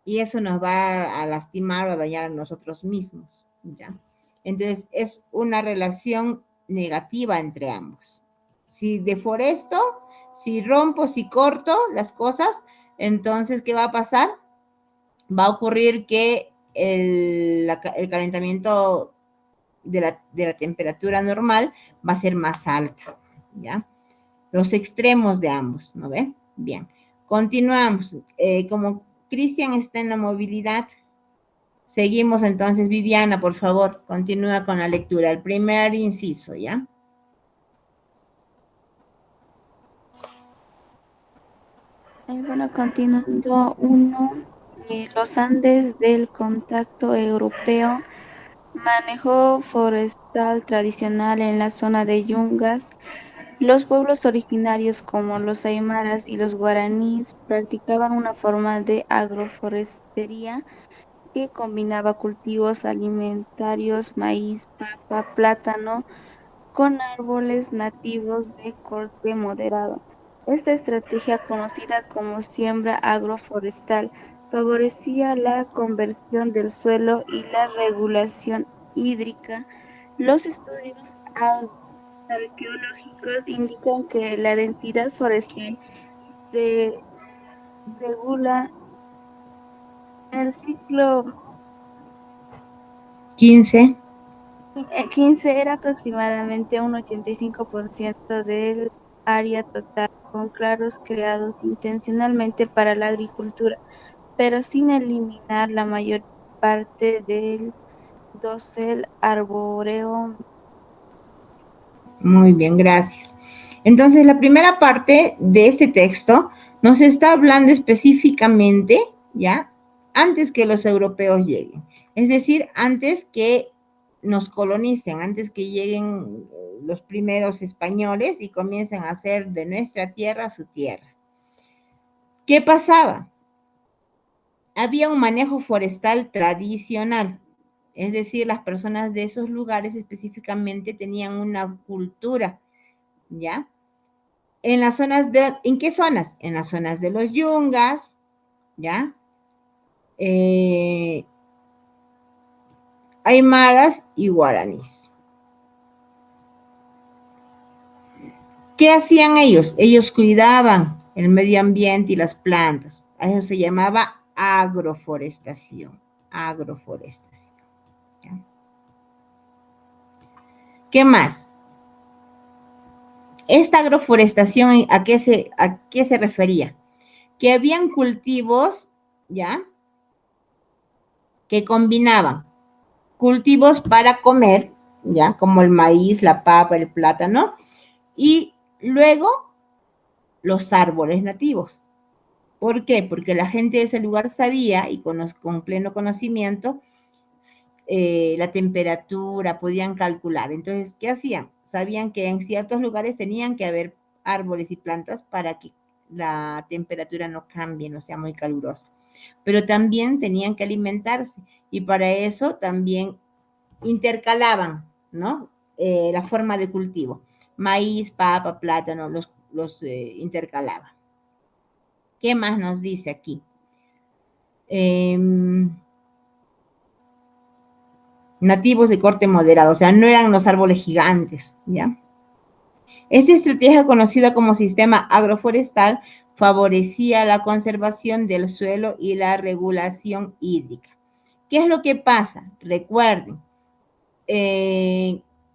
Y eso nos va a lastimar o a dañar a nosotros mismos, ¿ya? Entonces, es una relación negativa entre ambos. Si deforesto, si rompo, si corto las cosas, entonces, ¿qué va a pasar? Va a ocurrir que el calentamiento de la temperatura normal va a ser más alta, ¿ya? Los extremos de ambos, ¿no ve? Bien, continuamos. Como Cristian está en la movilidad, seguimos entonces. Viviana, por favor, continúa con la lectura. El primer inciso, ¿ya? Bueno, continuando los Andes del contacto europeo, manejo forestal tradicional en la zona de Yungas. Los pueblos originarios como los aymaras y los guaraníes practicaban una forma de agroforestería que combinaba cultivos alimentarios, maíz, papa, plátano, con árboles nativos de corte moderado. Esta estrategia, conocida como siembra agroforestal, favorecía la conversión del suelo y la regulación hídrica. Los estudios arqueológicos indican que la densidad forestal se regula en el siglo 15. XV era aproximadamente un 85% del área total, con claros creados intencionalmente para la agricultura, pero sin eliminar la mayor parte del dosel arbóreo. Muy bien, gracias. Entonces, la primera parte de este texto nos está hablando específicamente, ¿ya? Antes que los europeos lleguen. Es decir, antes que nos colonicen, antes que lleguen los primeros españoles y comiencen a hacer de nuestra tierra su tierra. ¿Qué pasaba? Había un manejo forestal tradicional, es decir, las personas de esos lugares específicamente tenían una cultura, ¿ya? ¿En qué zonas? En las zonas de los yungas, ¿ya? Aymaras y guaraníes. ¿Qué hacían ellos? Ellos cuidaban el medio ambiente y las plantas. A eso se llamaba agroforestación. Agroforestación. ¿Ya? ¿Qué más? Esta agroforestación, ¿a qué se refería? Que habían cultivos, ¿ya? Que combinaban cultivos para comer, ¿ya? Como el maíz, la papa, el plátano, y luego los árboles nativos. ¿Por qué? Porque la gente de ese lugar sabía, y con pleno conocimiento, la temperatura, podían calcular. Entonces, ¿qué hacían? Sabían que en ciertos lugares tenían que haber árboles y plantas para que la temperatura no cambie, no sea muy calurosa. Pero también tenían que alimentarse y para eso también intercalaban, ¿no? La forma de cultivo. Maíz, papa, plátano, los intercalaban. ¿Qué más nos dice aquí? Nativos de corte moderado, o sea, no eran los árboles gigantes, ¿ya? Esta estrategia, conocida como sistema agroforestal, favorecía la conservación del suelo y la regulación hídrica. ¿Qué es lo que pasa? Recuerden,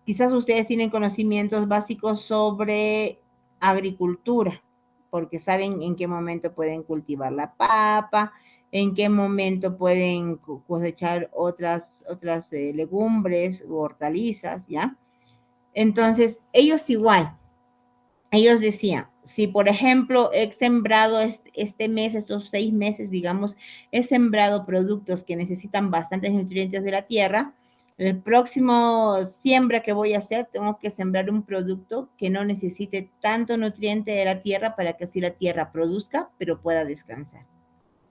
quizás ustedes tienen conocimientos básicos sobre agricultura, porque saben en qué momento pueden cultivar la papa, en qué momento pueden cosechar otras legumbres u hortalizas, ¿ya? Entonces, ellos igual, ellos decían, si por ejemplo he sembrado este mes, estos 6 meses, digamos, he sembrado productos que necesitan bastantes nutrientes de la tierra, el próximo siembra que voy a hacer, tengo que sembrar un producto que no necesite tanto nutriente de la tierra para que así la tierra produzca, pero pueda descansar.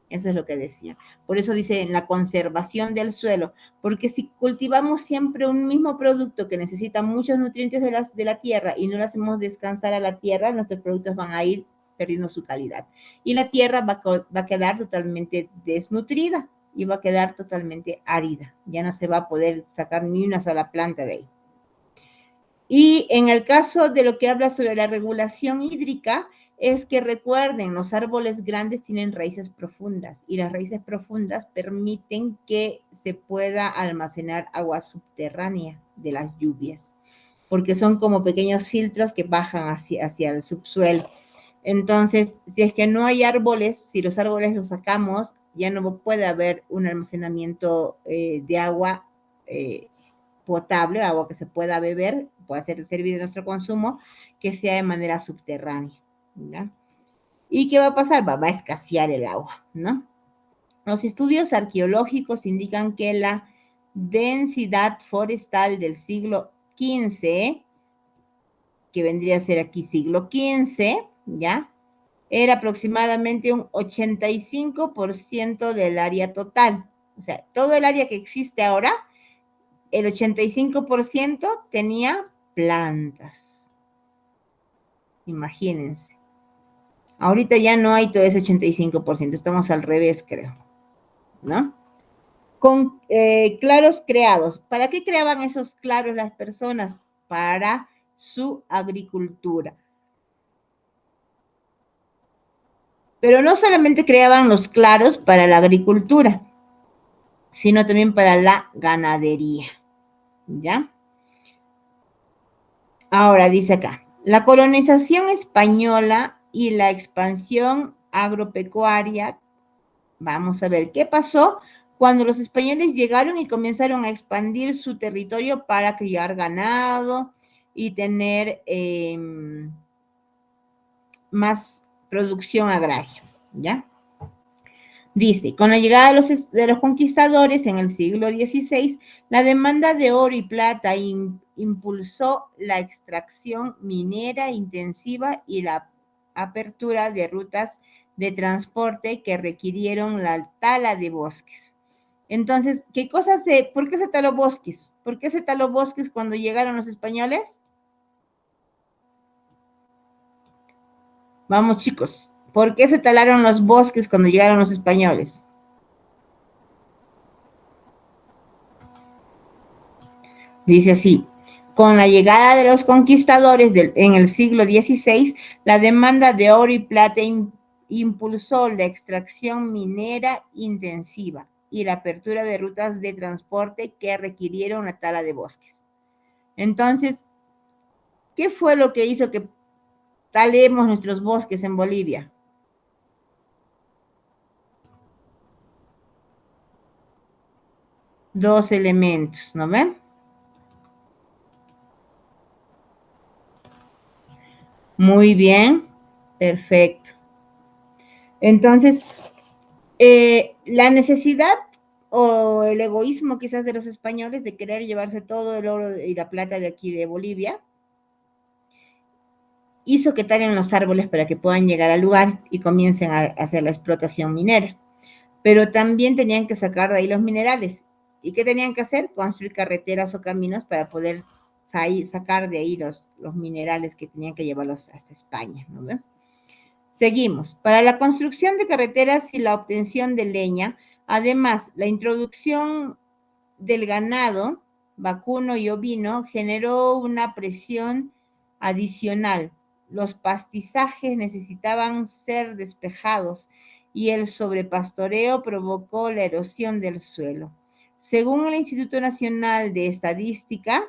Eso es lo que decía. Por eso dice en la conservación del suelo, porque si cultivamos siempre un mismo producto que necesita muchos nutrientes de la tierra y no lo hacemos descansar a la tierra, nuestros productos van a ir perdiendo su calidad. Y la tierra va a quedar totalmente desnutrida y va a quedar totalmente árida. Ya no se va a poder sacar ni una sola planta de ahí. Y en el caso de lo que habla sobre la regulación hídrica, es que recuerden, los árboles grandes tienen raíces profundas y las raíces profundas permiten que se pueda almacenar agua subterránea de las lluvias, porque son como pequeños filtros que bajan hacia el subsuelo. Entonces, si es que no hay árboles, si los árboles los sacamos, ya no puede haber un almacenamiento de agua potable, agua que se pueda beber, pueda servir de nuestro consumo, que sea de manera subterránea, ¿ya? ¿Y qué va a pasar? Va a escasear el agua, ¿no? Los estudios arqueológicos indican que la densidad forestal del siglo XV, que vendría a ser aquí siglo XV, ¿ya? Era aproximadamente un 85% del área total. O sea, todo el área que existe ahora, el 85% tenía plantas. Imagínense. Ahorita ya no hay todo ese 85%, estamos al revés, creo, ¿no? Con claros creados. ¿Para qué creaban esos claros las personas? Para su agricultura. Pero no solamente creaban los claros para la agricultura, sino también para la ganadería, ¿ya? Ahora dice acá, la colonización española y la expansión agropecuaria. Vamos a ver qué pasó cuando los españoles llegaron y comenzaron a expandir su territorio para criar ganado y tener más producción agraria, ¿ya? Dice, con la llegada de los conquistadores en el siglo XVI, la demanda de oro y plata impulsó la extracción minera intensiva y la apertura de rutas de transporte que requirieron la tala de bosques. Entonces, ¿por qué se taló bosques? ¿Por qué se taló bosques cuando llegaron los españoles? Vamos, chicos, ¿por qué se talaron los bosques cuando llegaron los españoles? Dice así, con la llegada de los conquistadores en el siglo XVI, la demanda de oro y plata impulsó la extracción minera intensiva y la apertura de rutas de transporte que requirieron la tala de bosques. Entonces, ¿qué fue lo que hizo que talemos nuestros bosques en Bolivia? Dos elementos, ¿no ven? Muy bien, perfecto. Entonces, la necesidad o el egoísmo quizás de los españoles de querer llevarse todo el oro y la plata de aquí de Bolivia hizo que talen los árboles para que puedan llegar al lugar y comiencen a hacer la explotación minera. Pero también tenían que sacar de ahí los minerales. ¿Y qué tenían que hacer? Construir carreteras o caminos para poder sacar de ahí los minerales que tenían que llevarlos hasta España, ¿no ven? Seguimos. Para la construcción de carreteras y la obtención de leña, además, la introducción del ganado vacuno y ovino generó una presión adicional. Los pastizajes necesitaban ser despejados y el sobrepastoreo provocó la erosión del suelo. Según el Instituto Nacional de Estadística,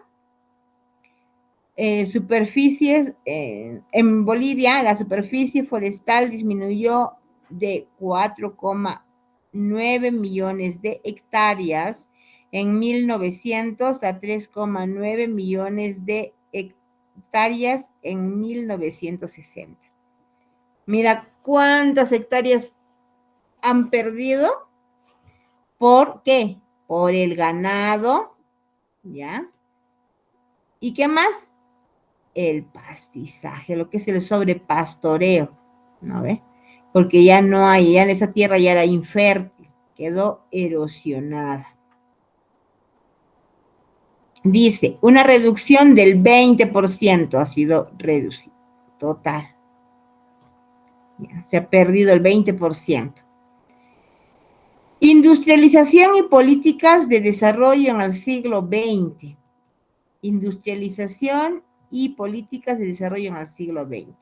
en Bolivia, la superficie forestal disminuyó de 4,9 millones de hectáreas en 1900 a 3,9 millones de hectáreas en 1960. Mira cuántas hectáreas han perdido. ¿Por qué? Por el ganado, ¿ya? ¿Y qué más? El pastizaje, lo que es el sobrepastoreo, ¿no ve? Porque ya no hay, ya en esa tierra ya era infértil, quedó erosionada. Dice, una reducción del 20% ha sido reducida, total. Ya, se ha perdido el 20%. Industrialización y políticas de desarrollo en el siglo XX. Industrialización y políticas de desarrollo en el siglo XX.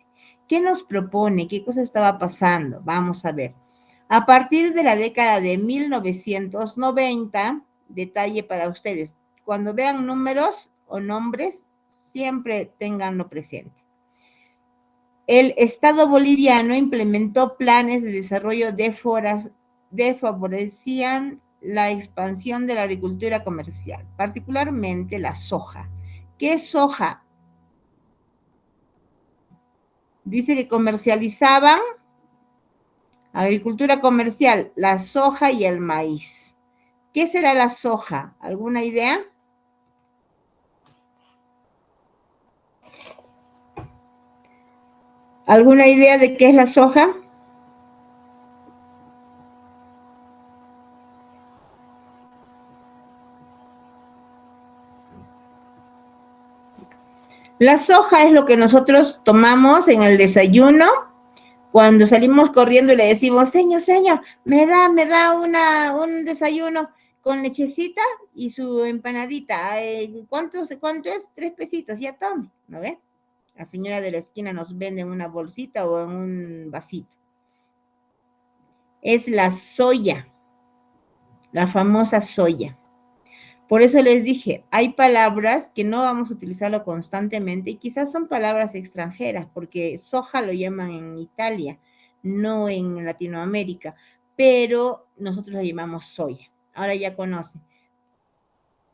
¿Qué nos propone? ¿Qué cosa estaba pasando? Vamos a ver. A partir de la década de 1990, detalle para ustedes, cuando vean números o nombres, siempre ténganlo presente. El Estado boliviano implementó planes de desarrollo que favorecían la expansión de la agricultura comercial, particularmente la soja. ¿Qué es soja? Dice que comercializaban agricultura comercial, la soja y el maíz. ¿Qué será la soja? ¿Alguna idea? ¿Alguna idea de qué es la soja? La soja es lo que nosotros tomamos en el desayuno cuando salimos corriendo y le decimos, señor, me da un desayuno con lechecita y su empanadita. ¿Cuánto es? 3 pesitos, ya tome, ¿no ve? La señora de la esquina nos vende en una bolsita o en un vasito. Es la soya, la famosa soya. Por eso les dije, hay palabras que no vamos a utilizarlo constantemente y quizás son palabras extranjeras, porque soja lo llaman en Italia, no en Latinoamérica, pero nosotros la llamamos soya. Ahora ya conocen.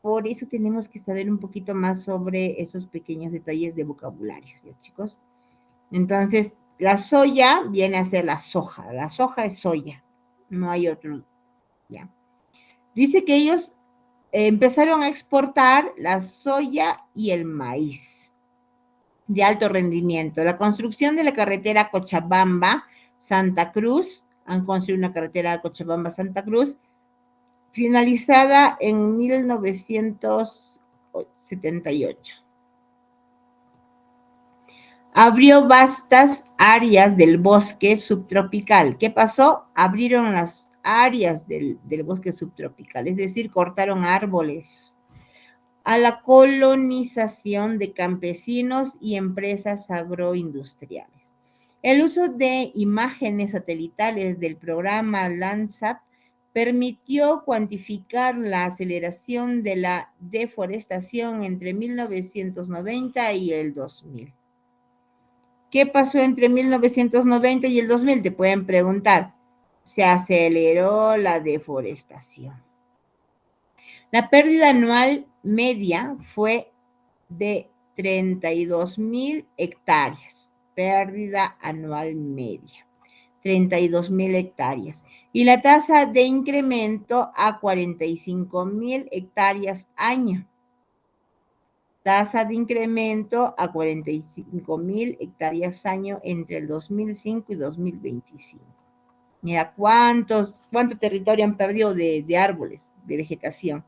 Por eso tenemos que saber un poquito más sobre esos pequeños detalles de vocabulario, ¿ya, chicos? Entonces, la soya viene a ser la soja es soya, no hay otro, ¿ya? Dice que ellos empezaron a exportar la soya y el maíz de alto rendimiento. La construcción de la carretera Cochabamba-Santa Cruz, han construido una carretera Cochabamba-Santa Cruz, finalizada en 1978. Abrió vastas áreas del bosque subtropical. ¿Qué pasó? Abrieron las áreas del bosque subtropical, es decir, cortaron árboles, a la colonización de campesinos y empresas agroindustriales. El uso de imágenes satelitales del programa Landsat permitió cuantificar la aceleración de la deforestación entre 1990 y el 2000. ¿Qué pasó entre 1990 y el 2000? Te pueden preguntar. Se aceleró la deforestación. La pérdida anual media fue de 32.000 hectáreas. Pérdida anual media. 32.000 hectáreas. Y la tasa de incremento a 45.000 hectáreas año. Tasa de incremento a 45.000 hectáreas año entre el 2005 y 2025. Mira cuánto territorio han perdido de árboles, de vegetación.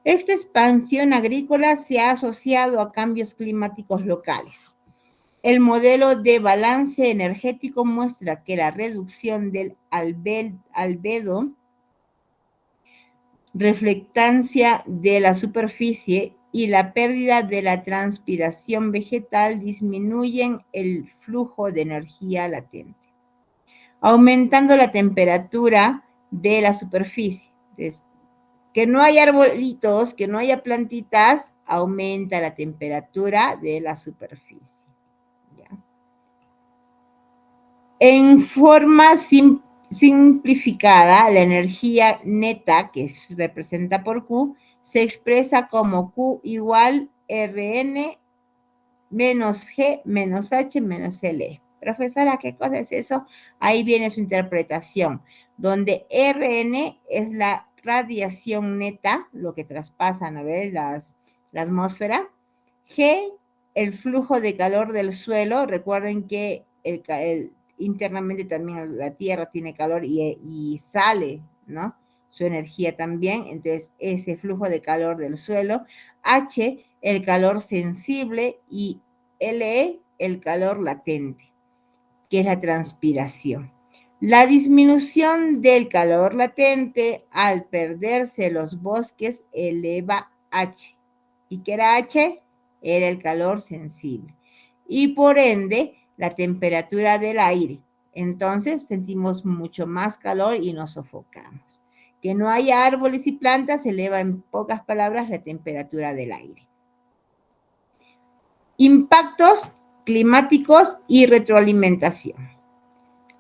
Esta expansión agrícola se ha asociado a cambios climáticos locales. El modelo de balance energético muestra que la reducción del albedo, reflectancia de la superficie y la pérdida de la transpiración vegetal disminuyen el flujo de energía latente, aumentando la temperatura de la superficie. Entonces, que no haya arbolitos, que no haya plantitas, aumenta la temperatura de la superficie. ¿Ya? En forma simplificada, la energía neta, que se representa por Q, se expresa como Q igual Rn menos G menos H menos L. Profesora, ¿qué cosa es eso? Ahí viene su interpretación, donde Rn es la radiación neta, lo que traspasan, a ver, la atmósfera. G, el flujo de calor del suelo. Recuerden que internamente también la Tierra tiene calor y sale, ¿no? Su energía también. Entonces, ese flujo de calor del suelo. H, el calor sensible, y Le, el calor latente, que es la transpiración. La disminución del calor latente al perderse los bosques eleva H. ¿Y qué era H? Era el calor sensible. Y por ende, la temperatura del aire. Entonces sentimos mucho más calor y nos sofocamos. Que no haya árboles y plantas eleva en pocas palabras la temperatura del aire. Impactos climáticos y retroalimentación.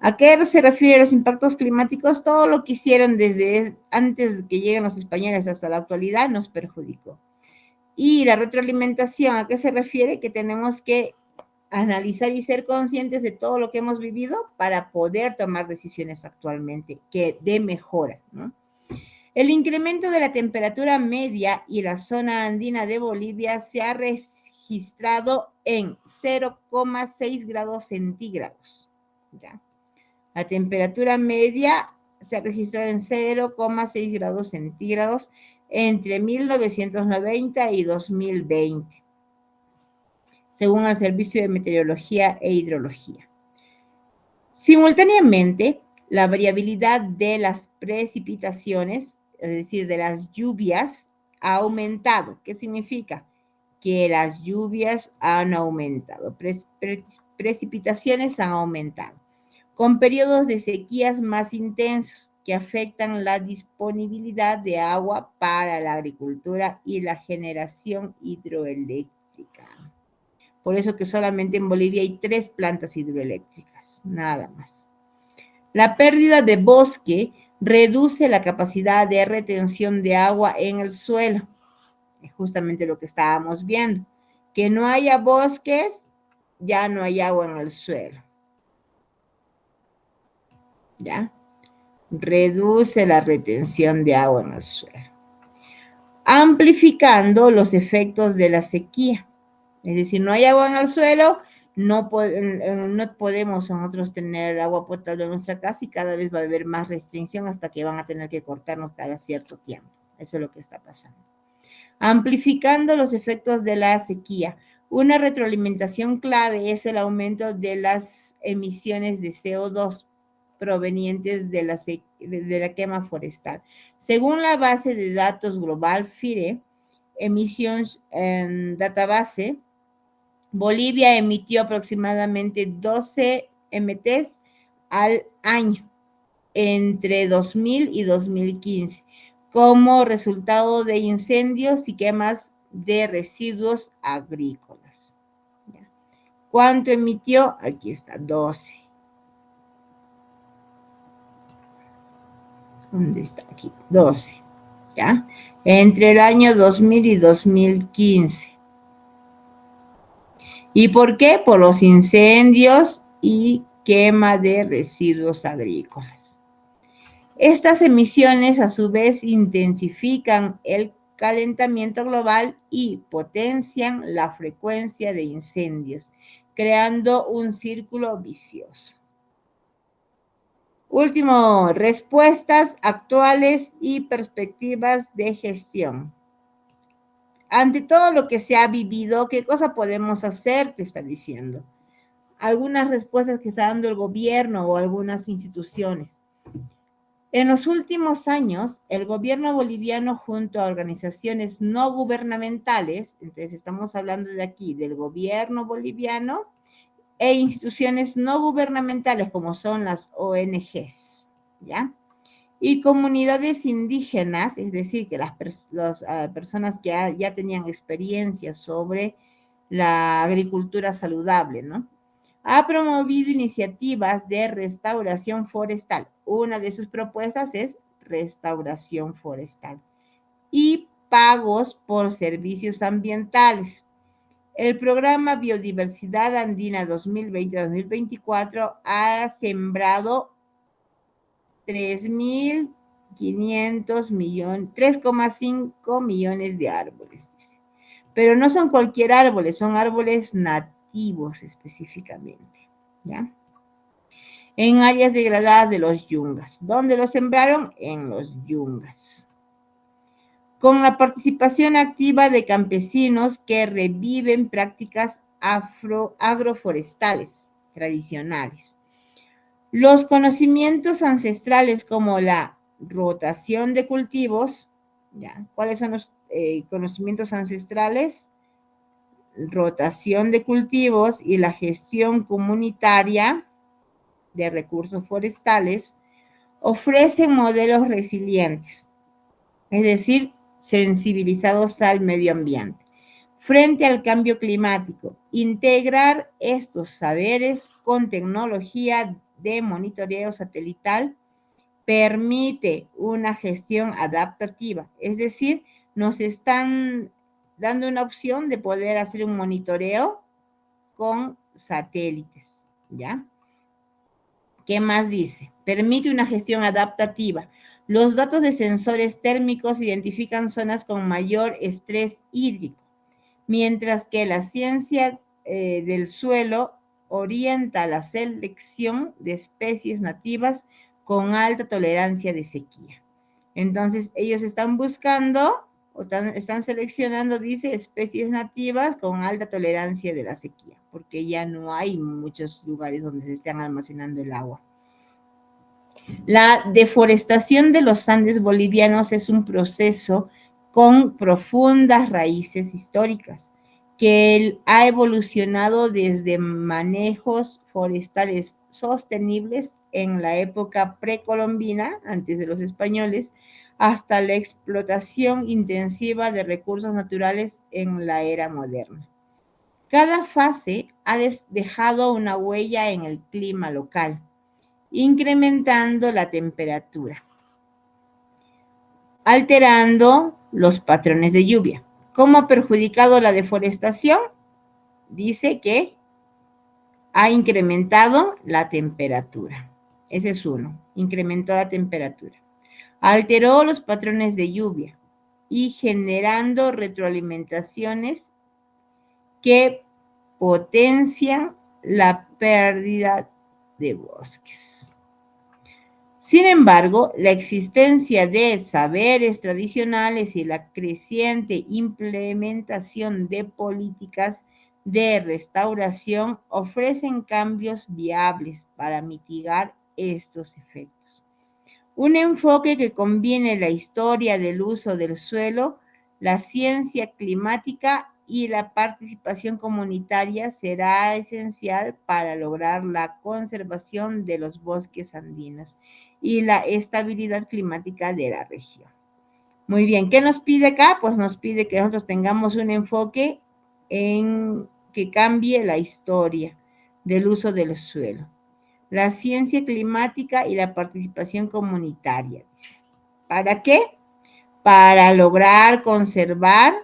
¿A qué se refieren los impactos climáticos? Todo lo que hicieron desde antes de que lleguen los españoles hasta la actualidad nos perjudicó. Y la retroalimentación, ¿a qué se refiere? Que tenemos que analizar y ser conscientes de todo lo que hemos vivido para poder tomar decisiones actualmente que de mejora, ¿no? El incremento de la temperatura media y la zona andina de Bolivia se ha registrado en 0,6 grados centígrados. ¿Ya? La temperatura media se ha registrado en 0,6 grados centígrados entre 1990 y 2020, según el Servicio de Meteorología e Hidrología. Simultáneamente, la variabilidad de las precipitaciones, es decir, de las lluvias, ha aumentado. ¿Qué significa? Que las lluvias han aumentado, precipitaciones han aumentado, con periodos de sequías más intensos que afectan la disponibilidad de agua para la agricultura y la generación hidroeléctrica. Por eso que solamente en Bolivia hay 3 plantas hidroeléctricas, nada más. La pérdida de bosque reduce la capacidad de retención de agua en el suelo. Es justamente lo que estábamos viendo. Que no haya bosques, ya no hay agua en el suelo. ¿Ya? Reduce la retención de agua en el suelo. Amplificando los efectos de la sequía. Es decir, no hay agua en el suelo, no podemos nosotros tener agua potable en nuestra casa y cada vez va a haber más restricción hasta que van a tener que cortarnos cada cierto tiempo. Eso es lo que está pasando. Amplificando los efectos de la sequía. Una retroalimentación clave es el aumento de las emisiones de CO2 provenientes de la quema forestal. Según la base de datos global FIRE, Emissions Database, Bolivia emitió aproximadamente 12 MTs al año entre 2000 y 2015 como resultado de incendios y quemas de residuos agrícolas. ¿Cuánto emitió? Aquí está, 12. ¿Dónde está? Aquí, 12. ¿Ya? Entre el año 2000 y 2015. ¿Y por qué? Por los incendios y quema de residuos agrícolas. Estas emisiones a su vez intensifican el calentamiento global y potencian la frecuencia de incendios, creando un círculo vicioso. Último, respuestas actuales y perspectivas de gestión. Ante todo lo que se ha vivido, ¿qué cosa podemos hacer? Te está diciendo. Algunas respuestas que está dando el gobierno o algunas instituciones. En los últimos años, el gobierno boliviano junto a organizaciones no gubernamentales, entonces estamos hablando de aquí del gobierno boliviano e instituciones no gubernamentales como son las ONGs, ¿ya? Y comunidades indígenas, es decir, que las personas que ya tenían experiencia sobre la agricultura saludable, ¿no? Ha promovido iniciativas de restauración forestal. Una de sus propuestas es restauración forestal y pagos por servicios ambientales. El programa Biodiversidad Andina 2020-2024 ha sembrado 3.500 millones, 3,5 millones de árboles, dice. Pero no son cualquier árboles, son árboles nativos específicamente, ¿ya? En áreas degradadas de los yungas. ¿Dónde los sembraron? En los yungas. Con la participación activa de campesinos que reviven prácticas agroforestales tradicionales. Los conocimientos ancestrales como la rotación de cultivos, ¿ya? ¿Cuáles son los conocimientos ancestrales? rotación de cultivos y la gestión comunitaria de recursos forestales ofrecen modelos resilientes, es decir, sensibilizados al medio ambiente. Frente al cambio climático, integrar estos saberes con tecnología de monitoreo satelital permite una gestión adaptativa, es decir, nos están dando una opción de poder hacer un monitoreo con satélites, ¿ya? ¿Qué más dice? Permite una gestión adaptativa. Los datos de sensores térmicos identifican zonas con mayor estrés hídrico, mientras que la ciencia del suelo orienta la selección de especies nativas con alta tolerancia de sequía. Entonces, ellos están buscando o están seleccionando, dice, especies nativas con alta tolerancia de la sequía, porque ya no hay muchos lugares donde se estén almacenando el agua. La deforestación de los Andes bolivianos es un proceso con profundas raíces históricas, que ha evolucionado desde manejos forestales sostenibles en la época precolombina, antes de los españoles, hasta la explotación intensiva de recursos naturales en la era moderna. Cada fase ha dejado una huella en el clima local, incrementando la temperatura, alterando los patrones de lluvia. ¿Cómo ha perjudicado la deforestación? Dice que ha incrementado la temperatura. Ese es uno, incrementó la temperatura. Alteró los patrones de lluvia y generando retroalimentaciones que potencian la pérdida de bosques. Sin embargo, la existencia de saberes tradicionales y la creciente implementación de políticas de restauración ofrecen cambios viables para mitigar estos efectos. Un enfoque que combine la historia del uso del suelo, la ciencia climática y la participación comunitaria será esencial para lograr la conservación de los bosques andinos y la estabilidad climática de la región. Muy bien, ¿qué nos pide acá? Pues nos pide que nosotros tengamos un enfoque en que cambie la historia del uso del suelo, la ciencia climática y la participación comunitaria. ¿Para qué? Para lograr conservar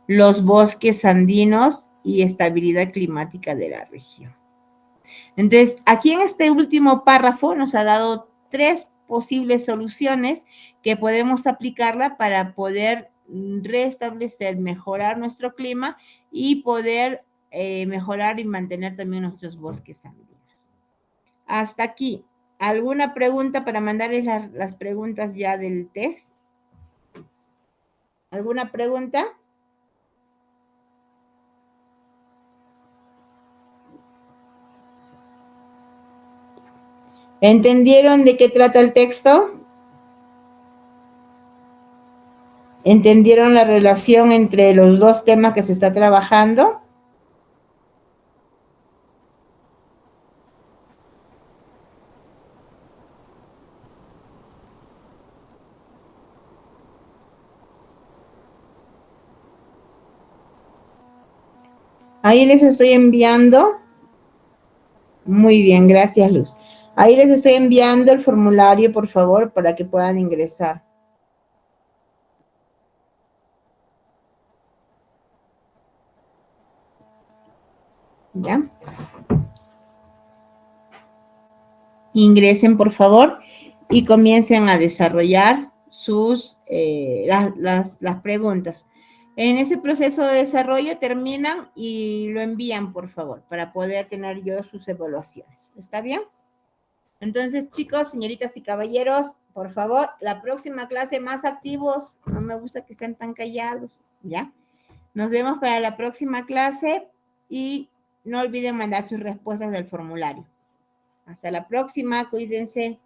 los bosques andinos y estabilidad climática de la región. Entonces, aquí en este último párrafo nos ha dado 3 posibles soluciones que podemos aplicarla para poder restablecer, mejorar nuestro clima y poder mejorar y mantener también nuestros bosques andinos. Hasta aquí. ¿Alguna pregunta para mandarles las preguntas ya del test? ¿Alguna pregunta? ¿Entendieron de qué trata el texto? ¿Entendieron la relación entre los dos temas que se está trabajando? Ahí les estoy enviando. Muy bien, gracias, Luz. Ahí les estoy enviando el formulario, por favor, para que puedan ingresar. ¿Ya? Ingresen, por favor, y comiencen a desarrollar las preguntas. En ese proceso de desarrollo terminan y lo envían, por favor, para poder tener yo sus evaluaciones. ¿Está bien? Entonces, chicos, señoritas y caballeros, por favor, la próxima clase más activos. No me gusta que estén tan callados, ¿ya? Nos vemos para la próxima clase y no olviden mandar sus respuestas del formulario. Hasta la próxima, cuídense.